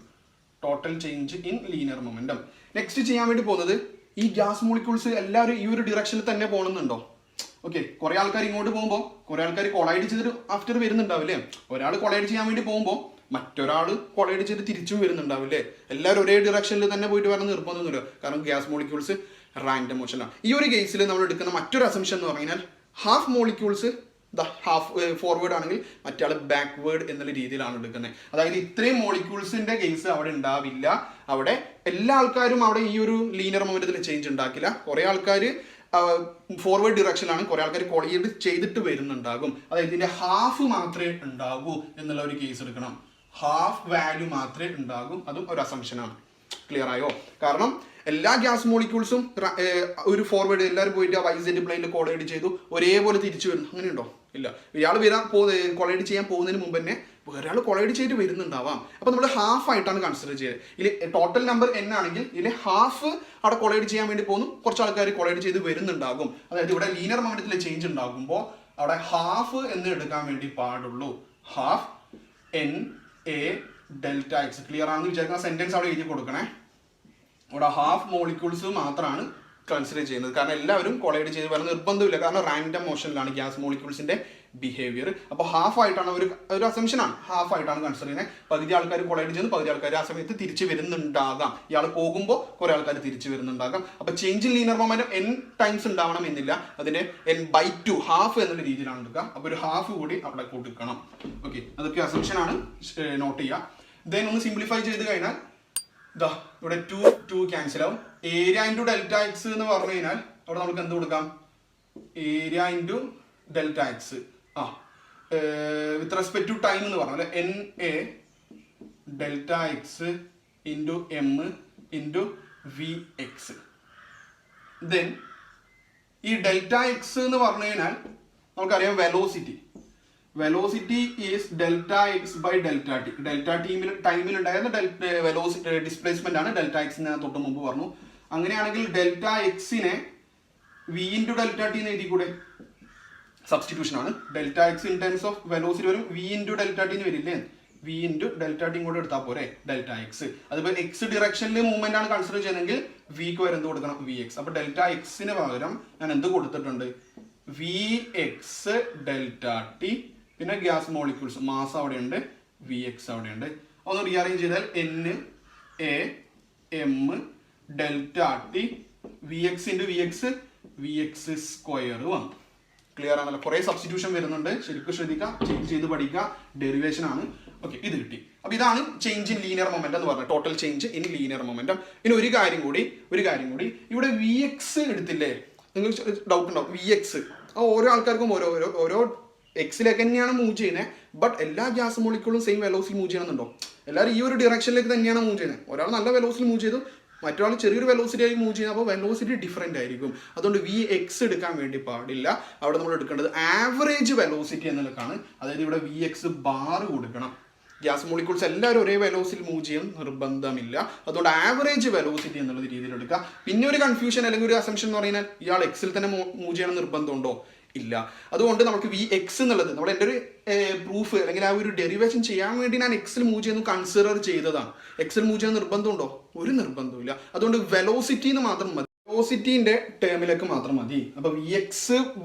Total change in linear momentum. Next ചെയ്യാൻ വേണ്ടി പോകുന്നത് ഈ ഗ്യാസ് മോളിക്യൂൾസ് എല്ലാവരും ഈ ഒരു ഡിറക്ഷനിൽ തന്നെ പോകണമെന്നുണ്ടോ? ഓക്കെ, കുറെ ആൾക്കാർ ഇങ്ങോട്ട് പോകുമ്പോൾ കുറെ ആൾക്കാർ കൊളൈഡ് ചെയ്തിട്ട് ആഫ്റ്റർ വരുന്നുണ്ടാവില്ലേ? ഒരാൾ കൊളൈഡ് ചെയ്യാൻ വേണ്ടി പോകുമ്പോൾ മറ്റൊരാൾ കൊളൈഡ് ചെയ്ത് തിരിച്ചും വരുന്നുണ്ടാവില്ലേ? എല്ലാവരും ഒരേ ഡിറക്ഷനിൽ തന്നെ പോയിട്ട് വരണം നിർബന്ധമൊന്നുമില്ല, കാരണം ഗ്യാസ് മോളിക്യൂൾസ് റാൻഡം മോഷനാണ്. ഈ ഒരു കേസിൽ നമ്മൾ എടുക്കുന്ന മറ്റൊരു അസംഷൻ എന്ന് പറഞ്ഞു കഴിഞ്ഞാൽ ഹാഫ് മോളിക്യൂൾസ് ഹാഫ് ഫോർവേഡ് ആണെങ്കിൽ മറ്റാൾ ബാക്ക്വേർഡ് എന്നുള്ള രീതിയിലാണ് എടുക്കുന്നത്. അതായത് ഇത്രയും മോളിക്യൂൾസിന്റെ കേസ് അവിടെ ഉണ്ടാവില്ല. അവിടെ എല്ലാ ആൾക്കാരും അവിടെ ഈ ഒരു ലീനിയർ മൊമെന്റത്തിൽ ചേഞ്ച് ഉണ്ടാക്കില്ല. കുറെ ആൾക്കാർ ഫോർവേഡ് ഡിറക്ഷനിലാണ്, കുറെ ആൾക്കാർ കൊളൈഡ് ചെയ്തിട്ട് വരുന്നുണ്ടാകും. അതായത് ഇതിന്റെ ഹാഫ് മാത്രമേ ഉണ്ടാകൂ എന്നുള്ള ഒരു കേസ് എടുക്കണം. ഹാഫ് വാല്യൂ മാത്രമേ ഉണ്ടാകും. അതും ഒരു അസംഷനാണ്. ക്ലിയർ ആയോ? കാരണം എല്ലാ ഗ്യാസ് മോളിക്യൂൾസും ഒരു ഫോർവേഡ് എല്ലാവരും പോയിട്ട് വൈസെറ്റ് പ്ലെയിനിൽ കൊളൈഡ് ചെയ്തു ഒരേപോലെ തിരിച്ചു വരുന്നു, അങ്ങനെയുണ്ടോ? ഇല്ല. ഇയാൾ കൊളൈഡ് ചെയ്യാൻ പോകുന്നതിന് മുമ്പ് തന്നെ വേറെ കൊളൈഡ് ചെയ്തിട്ട് വരുന്നുണ്ടാവാം. അപ്പോൾ നമ്മൾ ഹാഫ് ആയിട്ടാണ് കൺസിഡർ ചെയ്തത്. ഇതിൽ ടോട്ടൽ നമ്പർ n ആണെങ്കിൽ ഇതിൽ ഹാഫ് അവിടെ കൊളൈഡ് ചെയ്യാൻ വേണ്ടി പോകുന്നു, കുറച്ച് ആൾക്കാർ കൊളൈഡ് ചെയ്ത് വരുന്നുണ്ടാകും. അതായത് ഇവിടെ ലീനിയർ മൊമെന്റത്തിൽ ചേഞ്ച് ഉണ്ടാകുമ്പോൾ അവിടെ ഹാഫ് എന്ന് എടുക്കാൻ വേണ്ടി പാടുള്ളൂ. Half n a delta X. Clear ആണെന്ന് വിചാരിക്കുന്ന സെന്റൻസ് അവിടെ എഴുതി കൊടുക്കണേ. ഇവിടെ ഹാഫ് മോളിക്യൂൾസ് മാത്രമാണ് കൺസിഡർ ചെയ്യുന്നത്. കാരണം എല്ലാവരും കൊളൈഡ് ചെയ്ത് വരാൻ നിർബന്ധമില്ല, കാരണം റാൻഡം മോഷനിലാണ് ഗ്യാസ് മോളിക്യൂൾസിന്റെ ബിഹേവിയർ. അപ്പോൾ ഹാഫ് ആയിട്ടാണ് ഒരു അസംഷനാണ്, ഹാഫ് ആയിട്ടാണ് കൺസിഡർ ചെയ്യുന്നത്. പകുതി ആൾക്കാർ കൊളൈഡ് ചെയ്യുന്നു, പകുതി ആൾക്കാർ ആ സമയത്ത് തിരിച്ചു വരുന്നുണ്ടാകാം. ഇയാൾ പോകുമ്പോൾ കുറെ ആൾക്കാർ തിരിച്ചു വരുന്നുണ്ടാകാം. അപ്പോൾ change in linear momentum n times ഉണ്ടാവണം എന്നില്ല, അതിന്റെ n/2 ഹാഫ് എന്നുള്ള രീതിയിലാണ് എടുക്കുക. അപ്പോൾ ഒരു ഹാഫ് കൂടി അവിടെ കൊടുക്കണം. ഓക്കെ, അതൊക്കെ അസംഷനാണ്, നോട്ട് ചെയ്യുക. ദെൻ ഒന്ന് സിംപ്ലിഫൈ ചെയ്ത് കഴിഞ്ഞാൽ ഇവിടെ 2 ക്യാൻസൽ ആവും. ഏരിയ ഇൻറ്റു ഡെൽറ്റ എക്സ് എന്ന് പറഞ്ഞു കഴിഞ്ഞാൽ അവിടെ നമുക്ക് എന്ത് കൊടുക്കാം? Area into delta X with respect to time എന്ന് പറഞ്ഞു അല്ലെ, n a delta X into M into V X. Then ഈ ഡെൽറ്റ എക്സ് എന്ന് പറഞ്ഞു കഴിഞ്ഞാൽ നമുക്കറിയാം velocity is delta X by delta T. Delta ടൈമിൽ ഉണ്ടായിരുന്ന വെലോസിറ്റി ഡിസ്പ്ലേസ്മെന്റ് ആണ് ഡെൽറ്റ എക്സ് ഞാൻ തൊട്ട് മുമ്പ് പറഞ്ഞു. അങ്ങനെയാണെങ്കിൽ ഡെൽറ്റ എക്സിനെ വി ഇൻറ്റു ഡെൽറ്റ ടി എന്ന് എഴുതി കൂടെ? സബ്സ്റ്റിറ്റ്യൂഷൻ ആണ്. Delta X in terms of velocity വരും വി ഇൻറ്റു ഡെൽറ്റ ടി എന്ന് വരില്ലേ? വി ഇൻറ്റു ഡെൽറ്റ ടി കൂടെ എടുത്താൽ പോരെ ഡെൽറ്റ എക്സ്. അതുപോലെ എക്സ് ഡിറക്ഷനിൽ മൂവ്മെന്റ് ആണ് കൺസിഡർ ചെയ്യുന്നതെങ്കിൽ വിക്ക് വരെ എന്ത് കൊടുക്കണം? V X. അപ്പൊ ഡെൽറ്റ എക്സിന് പകരം ഞാൻ എന്ത് കൊടുത്തിട്ടുണ്ട്? വി എക്സ് ഡെൽറ്റ ടി, പിന്നെ ഗ്യാസ് മോളിക്യൂൾസ് മാസ് അവിടെ ഉണ്ട്, വി എക്സ് അവിടെ ഉണ്ട്. ഒന്ന് റീഅറേഞ്ച് ചെയ്താൽ n a m delta T V X into V X square വന്നു. ക്ലിയർ ആണല്ലോ? കുറെ സബ്സ്റ്റിറ്റ്യൂഷൻ വരുന്നുണ്ട്, ശരിക്കും ശ്രദ്ധിക്കുക, ചേഞ്ച് ചെയ്ത് പഠിക്കുക. ഡെറിവേഷൻ ആണ്. ഓക്കെ, ഇത് കിട്ടി. അപ്പൊ ഇതാണ് ചേഞ്ച് ഇൻ ലീനിയർ മൊമെന്റം എന്ന് പറഞ്ഞത്, total change in linear momentum. ഇനി ഒരു കാര്യം കൂടി ഇവിടെ വി എക്സ് എടുത്തില്ലേ? നിങ്ങൾക്ക് ഡൗട്ട് ഉണ്ടാവും. വി എക്സ് ഓരോ ആൾക്കാർക്കും ഓരോ എക്സിലേക്ക് തന്നെയാണ് മൂവ് ചെയ്യുന്നത്. ബട്ട് എല്ലാ ഗ്യാസ് മോളിക്യൂളും സെയിം വെലോസിറ്റി മൂവ് ചെയ്യണമെന്നുണ്ടോ? എല്ലാവരും ഈ ഒരു ഡിറക്ഷനിലേക്ക് തന്നെയാണ് മൂവ് ചെയ്യുന്നത്. ഒരാൾ നല്ല വെലോസിറ്റി മൂവ് ചെയ്തു, മറ്റൊരാൾ ചെറിയൊരു വെലോസിറ്റി ആയി മൂവ് ചെയ്യുന്നത്, അപ്പോൾ വെലോസിറ്റി ഡിഫറെൻ്റ് ആയിരിക്കും. അതുകൊണ്ട് Vx എടുക്കാൻ വേണ്ടി പാടില്ല. അവിടെ നമ്മൾ എടുക്കേണ്ടത് ആവറേജ് വെലോസിറ്റി എന്നുള്ളതാണ്. അതായത് ഇവിടെ Vx ബാർ കൊടുക്കണം. ഗ്യാസ് മോളിക്യൂൾസ് എല്ലാവരും ഒരേ വെലോസിറ്റി മൂവ് ചെയ്യാൻ നിർബന്ധമില്ല. അതുകൊണ്ട് ആവറേജ് വെലോസിറ്റി എന്നുള്ള രീതിയിൽ എടുക്കുക. പിന്നെ ഒരു കൺഫ്യൂഷൻ അല്ലെങ്കിൽ ഒരു അസംഷൻ എന്ന് പറഞ്ഞാൽ ഇയാൾ എക്സിൽ തന്നെ മൂവ് ചെയ്യണം നിർബന്ധമുണ്ടോ? ഇല്ല. അതുകൊണ്ട് നമുക്ക് Vx എന്നുള്ളത് നമ്മൾ എൻ്റെ ഒരു പ്രൂഫ് അല്ലെങ്കിൽ ആ ഒരു ഡെറിവേഷൻ ചെയ്യാൻ വേണ്ടി ഞാൻ എക്സിൽ മൂവ് ചെയ്യുന്നു കൺസിഡർ ചെയ്തതാണ്. എക്സിൽ മൂവ് ചെയ്യാൻ നിർബന്ധമുണ്ടോ? ഒരു നിർബന്ധമില്ല. അതുകൊണ്ട് വെലോസിറ്റി എന്ന് മാത്രം മതി, വെലോസിറ്റിന്റെ ടേമിലേക്ക് മാത്രം മതി. അപ്പൊ Vx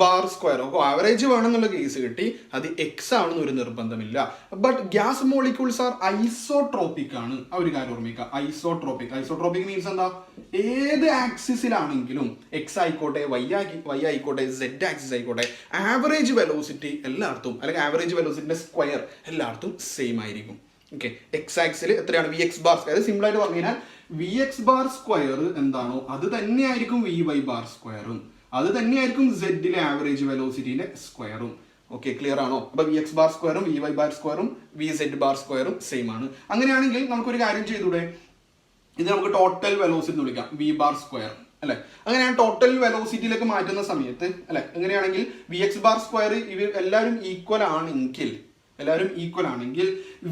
ബാർ സ്ക്വയർ ആവറേജ് വേണമെന്നുള്ള കേസ് കിട്ടി. അത് എക്സ് ആണെന്ന് ഒരു നിർബന്ധമില്ല. But gas molecules R isotropic ആണ്. ആ ഒരു കാര്യം ഓർമ്മിക്കുക, ഐസോട്രോപിക് മീൻസ് എന്താ? ഏത് ആക്സിസിലാണെങ്കിലും എക്സ് ആയിക്കോട്ടെ, വൈ ആയിക്കോട്ടെ, സെഡ് ആക്സിസ് ആയിക്കോട്ടെ, ആവറേജ് വെലോസിറ്റി എല്ലായിടത്തും അല്ലെങ്കിൽ ആവറേജ് വെലോസിറ്റിന്റെ സ്ക്വയർ എല്ലായിടത്തും സെയിം ആയിരിക്കും. ഓക്കെ, എക്സ് ആക്സിൽ എത്രയാണ് Vx ബാർ സ്ക്വയർ? സിമ്പിൾ ആയിട്ട് പറഞ്ഞു കഴിഞ്ഞാൽ Vx ബാർ സ്ക്വയർ എന്താണോ അത് തന്നെയായിരിക്കും Vy ബാർ സ്ക്വയറും, അത് തന്നെയായിരിക്കും സെഡിലെ ആവറേജ് വെലോസിറ്റിന്റെ സ്ക്വയറും. ഓക്കെ, ക്ലിയർ ആണോ? അപ്പൊ Vx ബാർ സ്ക്വയറും Vy ബാർ സ്ക്വയറും Vz ബാർ സ്ക്വയറും സെയിം ആണ്. അങ്ങനെയാണെങ്കിൽ നമുക്കൊരു കാര്യം ചെയ്തൂടെ? ഇത് നമുക്ക് ടോട്ടൽ വെലോസിറ്റി എന്ന് വിളിക്കാം, V ബാർ സ്ക്വയർ അല്ലെ. അങ്ങനെയാണ് ടോട്ടൽ വെലോസിറ്റിയിലേക്ക് മാറ്റുന്ന സമയത്ത് അല്ലെ, എങ്ങനെയാണെങ്കിൽ Vx ബാർ സ്ക്വയർ ഇവർ എല്ലാവരും ഈക്വൽ ആണെങ്കിൽ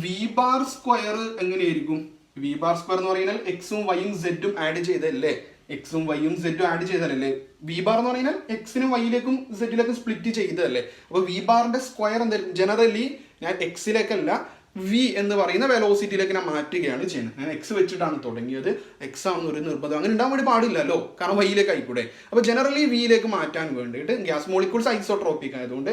V ബാർ സ്ക്വയർ എങ്ങനെയായിരിക്കും? V ബാർ സ്ക്വയർ എന്ന് പറയുന്നത് എക്സും വൈയും സെഡും ആഡ് ചെയ്തല്ലേ, V ബാർ എന്ന് പറയുന്നത് എക്സിനും വൈയിലേക്കും സെഡിലേക്കും സ്പ്ലിറ്റ് ചെയ്തതല്ലേ. അപ്പൊ V ബാറിന്റെ സ്ക്വയർ എന്തായാലും ജനറലി ഞാൻ എക്സിലേക്കല്ല V എന്ന് പറയുന്ന വെലോസിറ്റിയിലേക്ക് ഞാൻ മാറ്റുകയാണ് ചെയ്യുന്നത്. ഞാൻ എക്സ് വെച്ചിട്ടാണ് തുടങ്ങിയത്, എക്സ് ആണെന്ന് ഒരു നിർബന്ധം അങ്ങനെ ഉണ്ടാകാൻ വേണ്ടി പാടില്ലല്ലോ, കാരണം വൈയിലേക്ക് ആയിക്കൂടെ. അപ്പൊ ജനറലി വിയിലേക്ക് മാറ്റാൻ വേണ്ടിയിട്ട് ഗ്യാസ് മോളിക്യൂൾസ് ഐസോട്രോപിക് ആയതുകൊണ്ട്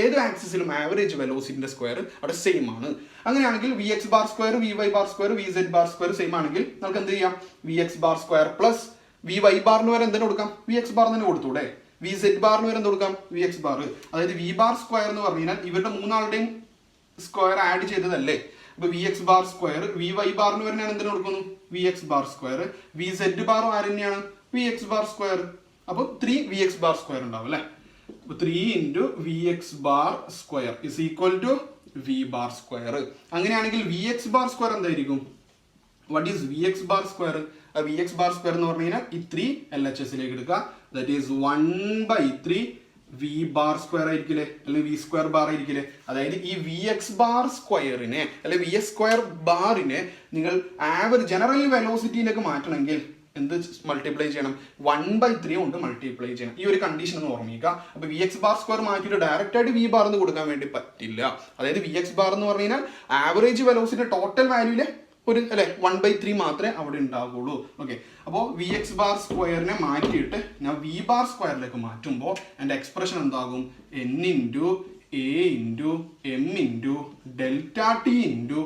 ഏത് ആക്സിസിലും ആവറേജ് വെലോസിറ്റിന്റെ സ്ക്വയർ അവിടെ സെയിം ആണ്. അങ്ങനെയാണെങ്കിൽ Vx bar square, Vy bar square, Vz bar square same ആണെങ്കിൽ നമുക്ക് എന്ത് ചെയ്യാം? Vx bar square plus Vy ബാറിന് വരെ എന്തിനു കൊടുക്കാം? Vx ബാർ തന്നെ കൊടുത്തൂടെ. Vz ബാറിന് വരെ എന്ത് കൊടുക്കാം? Vx bar. അതായത് V ബാർ സ്ക്വയർ എന്ന് പറഞ്ഞു കഴിഞ്ഞാൽ ഇവരുടെ മൂന്നാളുടെയും സ്ക്വയർ ആഡ് ചെയ്തതല്ലേ. അപ്പൊ Vx ബാർ സ്ക്വയർ, Vy ബാറിന് വരുന്ന എന്തിനു കൊടുക്കുന്നു? Vx bar square. Vz ബാറും ആര് തന്നെയാണ്? Vx bar square. അപ്പൊ 3 Vx ബാർ സ്ക്വയർ ഉണ്ടാവും അല്ലെ. 3 into Vx bar square is equal to V bar square. അങ്ങനെയാണെങ്കിൽ Vx ബാർ സ്ക്വയർ എന്തായിരിക്കും? What is Vx bar square? Vx bar square എന്ന് പറഞ്ഞു കഴിഞ്ഞാൽ ഈ 3 LHSലേക്ക് എടുക്കുക. That is 1/3 V bar square ആയിരിക്കില്ലേ, അല്ലെങ്കിൽ V സ്ക്വയർ ബാർ ആയിരിക്കില്ലേ. അതായത് ഈ Vx ബാർ സ്ക്വയറിനെ അല്ലെങ്കിൽ Vx സ്ക്വയർ ബാറിനെ നിങ്ങൾ ആവറേജ് ജനറൽ വെലോസിറ്റിയിലേക്ക് മാറ്റണമെങ്കിൽ എന്ത് മൾട്ടിപ്ലൈ ചെയ്യണം? 1/3 കൊണ്ട് മൾട്ടിപ്ലൈ ചെയ്യണം. ഈ ഒരു കണ്ടീഷൻ ഒന്ന് ഓർമ്മിക്കുക. അപ്പൊ Vx ബാർ സ്ക്വയർ മാറ്റിയിട്ട് ഡയറക്റ്റ് ആയിട്ട് V ബാർ എന്ന് കൊടുക്കാൻ വേണ്ടി പറ്റില്ല. അതായത് Vx ബാർ എന്ന് പറഞ്ഞു കഴിഞ്ഞാൽ ആവറേജ് വെലോസിറ്റി ടോട്ടൽ വാല്യൂലെ ഒരു അല്ലെ 1/3 മാത്രമേ അവിടെ ഉണ്ടാവുള്ളൂ. ഓക്കെ, അപ്പോൾ Vx ബാർ സ്ക്വയറിനെ മാറ്റിയിട്ട് ഞാൻ V ബാർ സ്ക്വയറിലേക്ക് മാറ്റുമ്പോൾ എൻ്റെ എക്സ്പ്രഷൻ എന്താകും? N into A into M into delta T into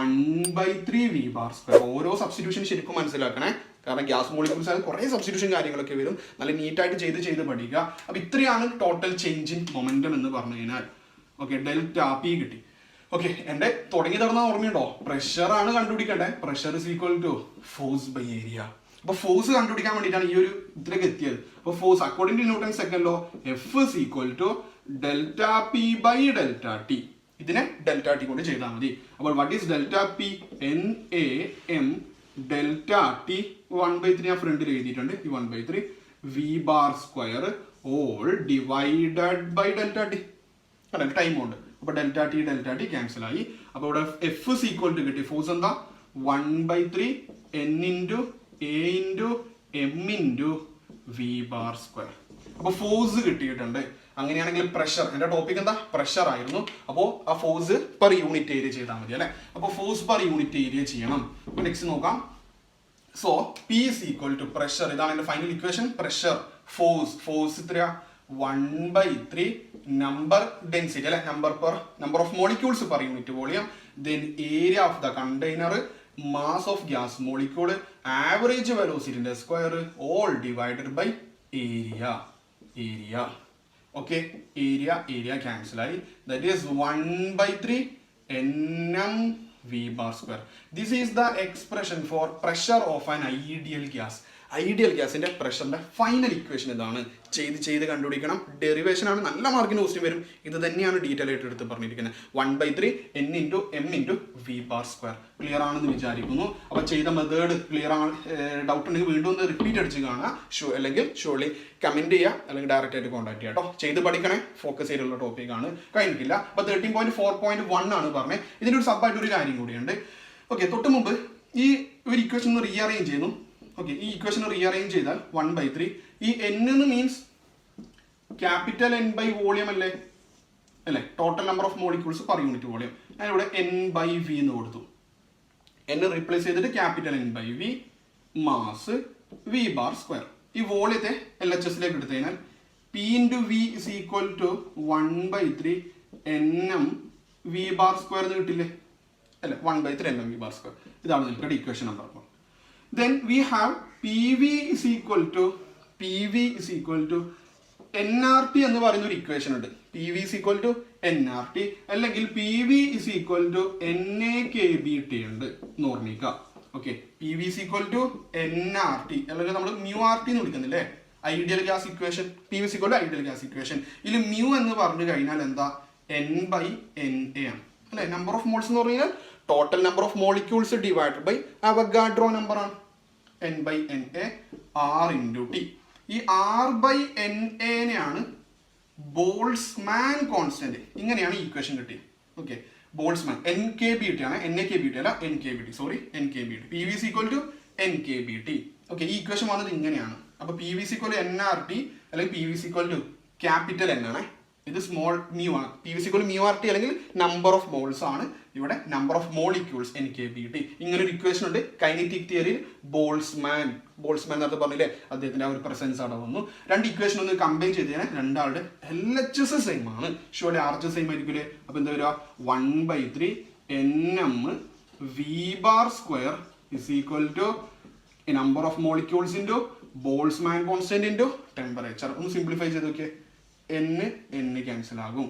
1/3 V bar square. ഓരോ സബ്സ്റ്റിറ്റ്യൂഷൻ ശരിക്കും മനസ്സിലാക്കണേ, കാരണം ഗ്യാസ് മോളിക്യൂൾസ് ആയാലും കുറേ സബ്സ്റ്റിറ്റ്യൂഷൻ കാര്യങ്ങളൊക്കെ വരും. നല്ല നീറ്റായിട്ട് ചെയ്ത് പഠിക്കുക. അപ്പൊ ഇത്രയാണ് ടോട്ടൽ ചേഞ്ച് ഇൻ മൊമെന്റം എന്ന് പറഞ്ഞു കഴിഞ്ഞാൽ. ഓക്കെ, ഡെൽറ്റ പി കിട്ടി. ഓക്കെ, എന്റെ തുടങ്ങി തരുന്ന ഓർമ്മയുണ്ടോ? പ്രഷർ ആണ് കണ്ടുപിടിക്കണ്ടേ. Pressure is equal to force by area. അപ്പൊ ഫോഴ്സ് കണ്ടുപിടിക്കാൻ വേണ്ടിയിട്ടാണ് ഈ ഒരു ഇതിലേക്ക് എത്തിയത്. അപ്പൊ force according to Newton second law F is equal to delta P by delta T. ഇതിനെ ഡെൽറ്റ ടി കൊണ്ട് ചെയ്താൽ മതി. അപ്പോൾ what is delta P? NAM delta T 1/3 ഞാൻ ഫ്രണ്ടിൽ എഴുതിയിട്ടുണ്ട്. ഈ 1/3 V bar square whole divided by delta T. Time ഉണ്ട്. അപ്പൊ ഡെൽറ്റ ടി ക്യാൻസൽ ആയി. അപ്പൊ ഇവിടെ എഫ് ഇസ് ഈക്വൽ ടു കിട്ടി. ഫോഴ്സ് എന്താ? 1/3 N into A into M into V bar square. അപ്പൊ ഫോഴ്സ് കിട്ടിയിട്ടുണ്ട്. അങ്ങനെയാണെങ്കിൽ പ്രഷർ, എന്റെ ടോപ്പിക് എന്താ? പ്രഷർ ആയിരുന്നു. അപ്പോൾ ആ ഫോഴ്സ് പെർ യൂണിറ്റ് ഏരിയ ചെയ്താൽ മതി അല്ലെ. അപ്പൊ ഫോഴ്സ് പെർ യൂണിറ്റ് ഏരിയ ചെയ്യണം. അപ്പൊ നെക്സ്റ്റ് നോക്കാം. So P is equal to pressure. ഇതാണ് എന്റെ ഫൈനൽ ഇക്വേഷൻ. പ്രഷർ, ഫോഴ്സ് ഇത്രയാ 1/3 number density അല്ലെ, number of molecules per unit volume, then area of the container, mass of gas molecule, average velocity in the square, all divided by area. Okay, area cancel ആയി. That is 1/3 nm V bar square. This is the expression for pressure of an ideal gas. Ideal ഗ്യാസിന്റെ പ്രഷറിന്റെ final equation ഇതാണ്. ചെയ്ത് കണ്ടുപിടിക്കണം. Derivation ആണ്, നല്ല മാർക്കിന് question വരും. ഇത് തന്നെയാണ് ഡീറ്റെയിൽ ആയിട്ട് എടുത്ത് പറഞ്ഞിരിക്കുന്നത്. 1/3 n × m × v². ക്ലിയർ ആണെന്ന് വിചാരിക്കുന്നു. അപ്പോൾ ചെയ്ത മെത്തേഡ് ക്ലിയർ ആണ്, ഡൗട്ട് ഉണ്ടെങ്കിൽ വീണ്ടും ഒന്ന് റിപ്പീറ്റ് അടിച്ച് കാണുക, അല്ലെങ്കിൽ ഷുവർലി കമന്റ് ചെയ്യുക, അല്ലെങ്കിൽ ഡയറക്റ്റ് ആയിട്ട് കോൺടാക്ട് ചെയ്യുക കേട്ടോ. ചെയ്ത് പഠിക്കണേ, ഫോക്കസ് ചെയ്തിട്ടുള്ള ടോപ്പിക്കാണ്. കഴിഞ്ഞിട്ടില്ല. അപ്പോൾ 13.4.1 ആണ് പറഞ്ഞത്. ഇതിൻ്റെ ഒരു സബായിട്ട് ഒരു കാര്യം കൂടിയുണ്ട്. ഓക്കെ, തൊട്ട് മുമ്പ് ഈ ഒരു ഇക്വേഷൻ ഒന്ന് റീഅറേഞ്ച് ചെയ്യുന്നു. ഓക്കെ, ഈ ഇക്വേഷൻ റീഅറേഞ്ച് ചെയ്താൽ 1/3 ഈ n എന്ന് means capital N by volume അല്ലേ, total number of molecules per unit volume. ഞാനിവിടെ n/v എന്ന് കൊടുത്തു. n റീപ്ലേസ് ചെയ്തിട്ട് ക്യാപിറ്റൽ N/v, മാസ് v². ഈ വോളിയത്തെ LHSലേക്ക് എടുത്തു കഴിഞ്ഞാൽ p × v is equal to 1/3 nm v² എന്ന് കിട്ടില്ലേ, 1/3 nm v². ഇതാണ് നിങ്ങളുടെ equation number 1. Then we have PV is equal to nRT എന്ന് പറയുന്ന ഒരു ഇക്വേഷൻ ഉണ്ട്. PV is equal to nRT അല്ലെങ്കിൽ PV is equal to NaKBT ഉണ്ട് എന്ന് ഓർമ്മിക്കുക. Okay, PV is equal to nRT അല്ലെങ്കിൽ നമ്മൾ μRT എന്ന് വിളിക്കുന്നില്ലേ, ideal gas equation. PV is equal to ideal gas equation. ഇതിൽ μ എന്ന് പറഞ്ഞു കഴിഞ്ഞാൽ എന്താ, n/Na ആണ് അല്ലെ. നമ്പർ ഓഫ് മോൾസ് എന്ന് പറഞ്ഞു കഴിഞ്ഞാൽ total number of molecules divided by Avogadro number ആണ്. n/Na r × t. ഈ r/Na ബോൾസ്മാൻ കോൺസ്റ്റന്റ്. ഇങ്ങനെയാണ് ഈക്വേഷൻ കിട്ടിയത്. ഓക്കെ, ബോൾസ്മാൻ NKBT ആണ്, NaKBT അല്ല, NKBT, sorry, NKBT. PV is equal to NKBT. Okay, ഈ ഇക്വേഷൻ വന്നത് ഇങ്ങനെയാണ്. അപ്പൊ PV is equal to nRT അല്ലെങ്കിൽ PV is equal to capital N ആണ്. ഇത് സ്മോൾ μ ആണ്. PV is equal to μRT അല്ലെങ്കിൽ നമ്പർ ഓഫ് മോൾസ് ആണ്. ഇവിടെ നമ്പർ ഓഫ് മോളിക്യൂൾസ് NKBT. ഇങ്ങനെ ഒരു ഇക്വേഷൻ ഉണ്ട്. കൈനറ്റിക് തിയറിയിൽ ബോൾസ്മാൻ നേരത്തെ പറഞ്ഞില്ലേ, അദ്ദേഹത്തിന്റെ ആ ഒരു പ്രസൻസ് അവിടെ വന്നു. രണ്ട് ഇക്വേഷൻ ഒന്ന് കമ്പൈൻ ചെയ്ത് കഴിഞ്ഞാൽ രണ്ടാളുടെ LHS സെയിം ആണ്. ഷുവർലി RHS സെയിം ആയിരിക്കില്ലേ. അപ്പൊ എന്താ വരിക, 1/3 nm v² is equal to number of molecules into Boltzmann constant into temperature. ഒന്ന് സിംപ്ലിഫൈ ചെയ്ത് നോക്കിയേ, n ക്യാൻസൽ ആകും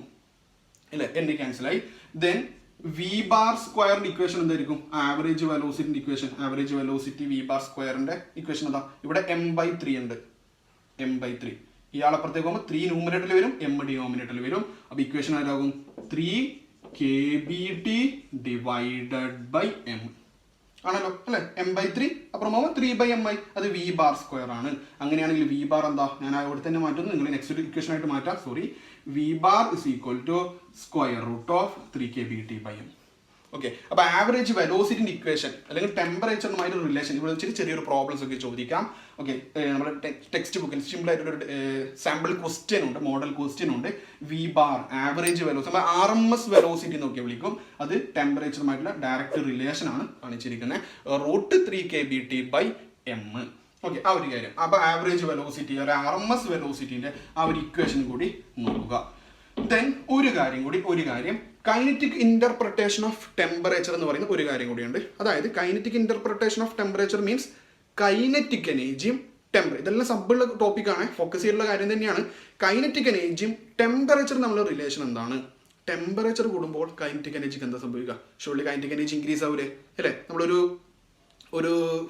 അല്ലേ, n ക്യാൻസൽ ആയി. ദെൻ v² ഇക്വേഷൻ എന്തായിരിക്കും, ആവറേജ് വെലോസിറ്റിന്റെ equation. Average velocity v² equation എന്താ, ഇവിടെ m/3 ഉണ്ട്. m/3 ഇയാളപ്പുറത്തേക്ക് പോകുമ്പോൾ 3 ന്യൂമറേറ്ററിൽ വരും, m ഡിനോമിനേറ്ററിൽ വരും. അപ്പൊ ഇക്വേഷൻ ആരാകും, 3kBT ഡിവൈഡഡ് ബൈ m ആണല്ലോ അല്ലെ. m/3 അപ്പുറം പോകുമ്പോൾ 3/mi, അത് v² ആണ്. അങ്ങനെയാണെങ്കിൽ v ബാർ എന്താ, ഞാൻ അവിടെ തന്നെ മാറ്റുന്നു, നിങ്ങൾ നെക്സ്റ്റ് ഇക്വേഷൻ ആയിട്ട് മാറ്റാം. Sorry, v bar is equal to square root of 3kBT by m. Okay, അപ്പൊ ആവറേജ് വെലോസിറ്റിന്റെ ഇക്വേഷൻ അല്ലെങ്കിൽ ടെമ്പറേച്ചറുമായിട്ട് റിലേഷൻ ഇവിടെ വെച്ചിട്ട് ചെറിയൊരു പ്രോബ്ലംസ് ഒക്കെ ചോദിക്കാം. ഓക്കെ, നമ്മുടെ ടെക്സ്റ്റ് ബുക്കിൽ സിമ്പിൾ ആയിട്ടൊരു സാമ്പിൾ ക്വസ്റ്റ്യൻ ഉണ്ട്, മോഡൽ ക്വസ്റ്റ്യൻ ഉണ്ട്. v bar average velocity, RMS velocity എന്നൊക്കെ വിളിക്കും. അത് ടെമ്പറേച്ചറുമായിട്ടുള്ള ഡയറക്റ്റ് റിലേഷൻ ആണ് കാണിച്ചിരിക്കുന്നത്. √3kBT by m. ഓക്കെ, ആ ഒരു കാര്യം. അപ്പൊ ആവറേജ് വെലോസിറ്റി, ഒരു RMS വെലോസിറ്റിന്റെ ആ ഒരു ഇക്വേഷൻ കൂടി നോക്കുക. ദെൻ ഒരു കാര്യം കൈനറ്റിക് ഇന്റർപ്രിട്ടേഷൻ ഓഫ് ടെമ്പറേച്ചർ എന്ന് പറയുന്ന ഒരു കാര്യം കൂടിയുണ്ട്. അതായത് kinetic interpretation of temperature means kinetic എനർജിയും ടെമ്പറേച്ചർ, ഇതെല്ലാം സബുള്ള ടോപ്പിക്കാണ്, ഫോക്കസ് ചെയ്തിട്ടുള്ള കാര്യം തന്നെയാണ്. കൈനറ്റിക് എനർജിയും ടെമ്പറേച്ചർ തമ്മിലുള്ള റിലേഷൻ എന്താണ്? ടെമ്പറേച്ചർ കൂടുമ്പോൾ കൈനറ്റിക് എനർജിക്ക് എന്താ സംഭവിക്കുക? ഷുവർലി കൈനറ്റിക് എനർജി ഇൻക്രീസ് ആവൂലേ അല്ലേ. നമ്മളൊരു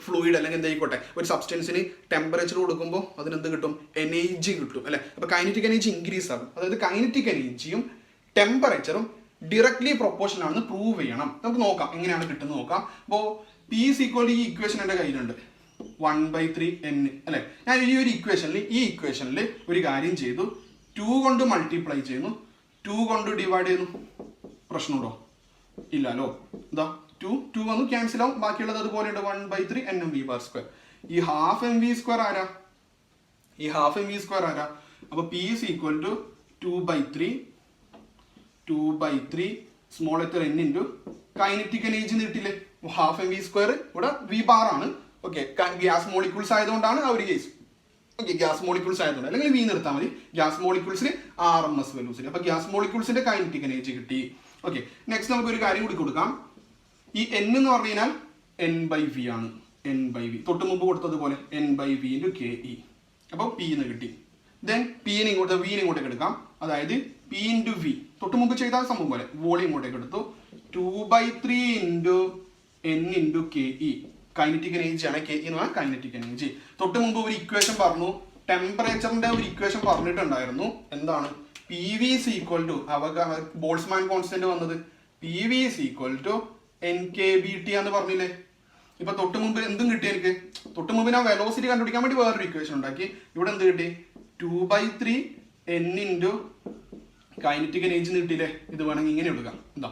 ഫ്ലൂയിഡ് അല്ലെങ്കിൽ എന്തായിക്കോട്ടെ, ഒരു സബ്സ്റ്റൻസിന് ടെമ്പറേച്ചർ കൊടുക്കുമ്പോൾ അതിനെന്ത് കിട്ടും, എനർജി കിട്ടും അല്ലെ. അപ്പൊ കൈനറ്റിക് എനർജി ഇൻക്രീസ് ആകും. അതായത് കൈനറ്റിക് എനർജിയും ടെമ്പറേച്ചറും ഡയറക്ട്ലി പ്രൊപ്പോർഷണൽ ആണെന്ന് പ്രൂവ് ചെയ്യണം. നമുക്ക് നോക്കാം എങ്ങനെയാണ് കിട്ടുന്നത് നോക്കാം. അപ്പോൾ P is equal to ഈ ഇക്വേഷൻ എൻ്റെ കയ്യിലുണ്ട്, 1/3 n അല്ലെ. ഞാൻ ഈ ഒരു ഇക്വേഷനിൽ ഒരു കാര്യം ചെയ്തു, 2 കൊണ്ട് മൾട്ടിപ്ലൈ ചെയ്യുന്നു, 2 കൊണ്ട് ഡിവൈഡ് ചെയ്യുന്നു. പ്രശ്നമുണ്ടോ? ഇല്ലല്ലോ. എന്താ 2 വന്നു, ക്യാൻസൽ ആവും. ബാക്കിയുള്ളത് അതുപോലെ ഉണ്ട്, 1/3 nm v². ഈ ഹാഫ് mv² ആരാ? അപ്പൊ P is equal to 2/3 small letter n into kinetic energy കിട്ടില്ലേ, ഹാഫ് mv². ഇവിടെ v ബാർ ആണ്. ഓക്കെ, ഗ്യാസ് മോളിക്യൂൾസ് ആയതുകൊണ്ടാണ് ആ ഒരു കേസ്. ഓക്കെ, ഗ്യാസ് മോളിക്യൂൾസ് ആയതുകൊണ്ട്, അല്ലെങ്കിൽ v നിർത്താൽ മതി. ഗ്യാസ് മോളിക്യൂൾസിൽ RMS വെലോസിറ്റി. അപ്പൊ ഗ്യാസ് മോളിക്യൂൾസിന്റെ കൈനറ്റിക് എനർജി കിട്ടി. ഓക്കെ, നെക്സ്റ്റ് നമുക്ക് ഒരു കാര്യം കൂടി കൊടുക്കാം. ഈ n എന്ന് പറഞ്ഞു കഴിഞ്ഞാൽ n/v ആണ്. n/v തൊട്ട് മുമ്പ് കൊടുത്തതുപോലെ n/v × ke. അപ്പോൾ p എന്ന് കിട്ടി. ദെൻ v ഇങ്ങോട്ടേക്ക് എടുക്കാം. അതായത് p × v തൊട്ട് മുമ്പ് ചെയ്ത സംഭവം പോലെ വോളിയം ഇങ്ങോട്ടേക്ക് എടുത്തു. 2/3 × n × ke. കൈനറ്റിക് എനർജി ആണ് കെ എന്ന് പറഞ്ഞാൽ കൈനറ്റിക് എനർജി. തൊട്ട് മുമ്പ് ഒരു ഇക്വേഷൻ പറഞ്ഞു, ടെമ്പറേച്ചറിന്റെ ഒരു ഇക്വേഷൻ പറഞ്ഞിട്ടുണ്ടായിരുന്നു. എന്താണ്? P V is equal to Boltzmann constant വന്നത് P V is equal to N K B T എന്ന് പറഞ്ഞില്ലേ. ഇപ്പൊ തൊട്ട് മുമ്പ് എന്തും കിട്ടി എനിക്ക്. തൊട്ട് മുമ്പ് ഞാൻ വെലോസിറ്റി കണ്ടുപിടിക്കാൻ വേണ്ടി വേറൊരു ഇക്വേഷൻ ഉണ്ടാക്കി. ഇവിടെ എന്ത് കിട്ടി? 2/3 n ഇൻറ്റു കൈനറ്റിക് എനർജി കിട്ടിയില്ലേ. ഇത് വേണമെങ്കിൽ ഇങ്ങനെ എടുക്കാം. എന്താ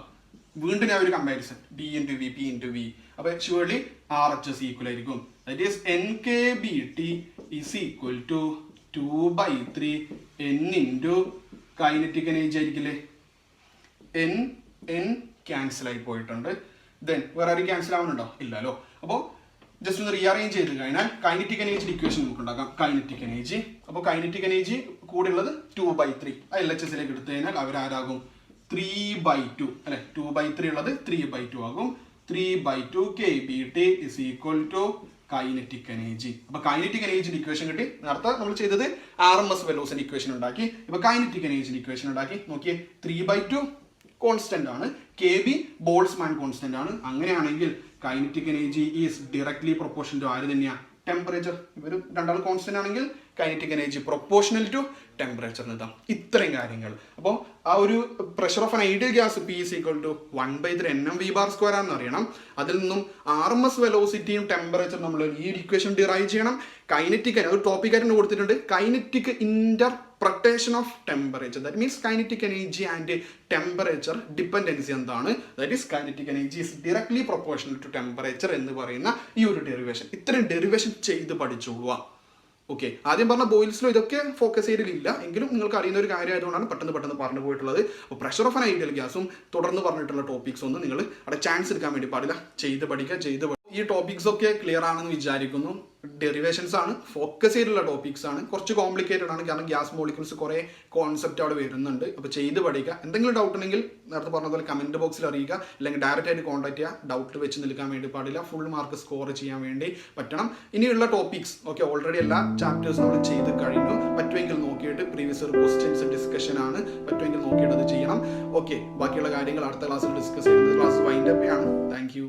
വീണ്ടും ഞാൻ ഒരു comparison D into V P into V. അപ്പൊ surely R H S equal ആയിരിക്കും. That is N K B T is equal to 2/3 n into kinetic energy ആയിരിക്കില്ലേ. എൻ ക്യാൻസൽ ആയി പോയിട്ടുണ്ട്. ദെൻ വേറെ ആരും ക്യാൻസൽ ആവുന്നുണ്ടോ? ഇല്ലല്ലോ. അപ്പോൾ ജസ്റ്റ് ഒന്ന് റീഅറേഞ്ച് ചെയ്ത് കഴിഞ്ഞാൽ കൈനറ്റിക് എനർജി ഇക്വേഷൻ നമുക്ക് ഉണ്ടാക്കാം. കൈനറ്റിക് എനർജി, അപ്പോൾ കൈനറ്റിക് എനർജി കൂടെ ഉള്ളത് 2/3 എൽ എച്ച് എസിലേക്ക് എടുത്തു കഴിഞ്ഞാൽ അവരാരാകും? 3/2 അല്ലെ. 2/3 ഉള്ളത് 3/2 ആകും. 3/2 kBT is equal to kinetic energy. അപ്പൊ കൈനറ്റിക് എനർജിന്റെ ഇക്വേഷൻ കിട്ടി. നേരത്തെ നമ്മൾ ചെയ്തത് RMS വെലോസിറ്റി ഇക്വേഷൻ ഉണ്ടാക്കി. ഇപ്പൊ കൈനറ്റിക് എനർജിന്റെ ഇക്വേഷൻ ഉണ്ടാക്കി. നോക്കിയേ, 3/2 കോൺസ്റ്റന്റ് ആണ്, KB ബോൾട്സ്മാൻ കോൺസ്റ്റന്റ് ആണ്. അങ്ങനെയാണെങ്കിൽ kinetic energy is directly proportional to ആര് തന്നെയാ? ടെമ്പറേച്ചർ. ഇവർ രണ്ടാൾ കോൺസ്റ്റന്റ് ആണെങ്കിൽ kinetic energy proportional to temperature എഴുതാം. ഇത്രയും കാര്യങ്ങൾ. അപ്പോൾ ആ ഒരു pressure of an ideal gas P is equal to 1/3 nmv/2 ആണെന്ന് അറിയണം. അതിൽ നിന്നും RMS വെലോസിറ്റിയും ടെമ്പറേച്ചർ നമ്മൾ ഈ ഇക്വേഷൻ ഡിറൈവ് ചെയ്യണം. കൈനറ്റിക് ഒരു ടോപ്പിക് ആയിട്ട് കൊടുത്തിട്ടുണ്ട്, kinetic interpretation of temperature. That means kinetic energy and temperature dependency എന്താണ്? That is kinetic energy is directly proportional to temperature എന്ന് പറയുന്ന ഈ ഒരു ഡെറിവേഷൻ. ഇത്രയും ഡെറിവേഷൻ ചെയ്ത് പഠിച്ചോളുക. ഓക്കെ, ആദ്യം പറഞ്ഞ ബോയിൽസിലോ ഇതൊക്കെ ഫോക്കസ് ചെയ്തിട്ടില്ല എങ്കിലും നിങ്ങൾക്ക് അറിയുന്ന ഒരു കാര്യമായതുകൊണ്ടാണ് പെട്ടെന്ന് പറഞ്ഞു പോയിട്ടുള്ളത്. അപ്പോൾ പ്രഷർ ഓഫ് ആൻ ഐഡിയൽ ഗ്യാസും തുടർന്ന് പറഞ്ഞിട്ടുള്ള ടോപ്പിക്സ് ഒന്നും നിങ്ങൾ അവിടെ ചാൻസ് എടുക്കാൻ വേണ്ടി പാടില്ല. ചെയ്ത് പഠിക്കുക. ഈ ടോപ്പിക്സ് ഒക്കെ ക്ലിയർ ആണെന്ന് വിചാരിക്കുന്നു. ഡെറിവേഷൻസ് ആണ്, ഫോക്കസ് ചെയ്തിട്ടുള്ള ടോപ്പിക്സ് ആണ്. കുറച്ച് കോംപ്ലിക്കേറ്റഡ് ആണ്, കാരണം ഗ്യാസ് മോളിക്യൂൾസ് കുറേ കോൺസെപ്റ്റ് അവിടെ വരുന്നുണ്ട്. അപ്പോൾ ചെയ്ത് പഠിക്കുക. എന്തെങ്കിലും ഡൗട്ട് ഉണ്ടെങ്കിൽ നേരത്തെ പറഞ്ഞ പോലെ കമന്റ് ബോക്സിൽ അറിയിക്കുക, അല്ലെങ്കിൽ ഡയറക്റ്റ് ആയിട്ട് കോൺടാക്ട് ചെയ്യുക. ഡൗട്ട് വെച്ച് നിൽക്കാൻ വേണ്ടി പാടില്ല. ഫുൾ മാർക്ക് സ്കോർ ചെയ്യാൻ വേണ്ടി പറ്റണം. ഇനിയുള്ള ടോപ്പിക്സ് ഓക്കെ, ഓൾറെഡി എല്ലാ ചാപ്റ്റേഴ്സ് നമ്മൾ ചെയ്ത് കഴിഞ്ഞു. പറ്റുമെങ്കിൽ നോക്കിയിട്ട് പ്രീവിയസ് ക്വസ്റ്റ്യൻസ് ഡിസ്കഷൻ ആണ്, പറ്റുമെങ്കിൽ നോക്കിയിട്ട് അത് ചെയ്യണം. ഓക്കെ, ബാക്കിയുള്ള കാര്യങ്ങൾ അടുത്ത ക്ലാസ്സിൽ ഡിസ്കസ് ചെയ്യുന്നത്. ക്ലാസ് വൈൻഡ് അപ്പ് ആണ്. Thank you.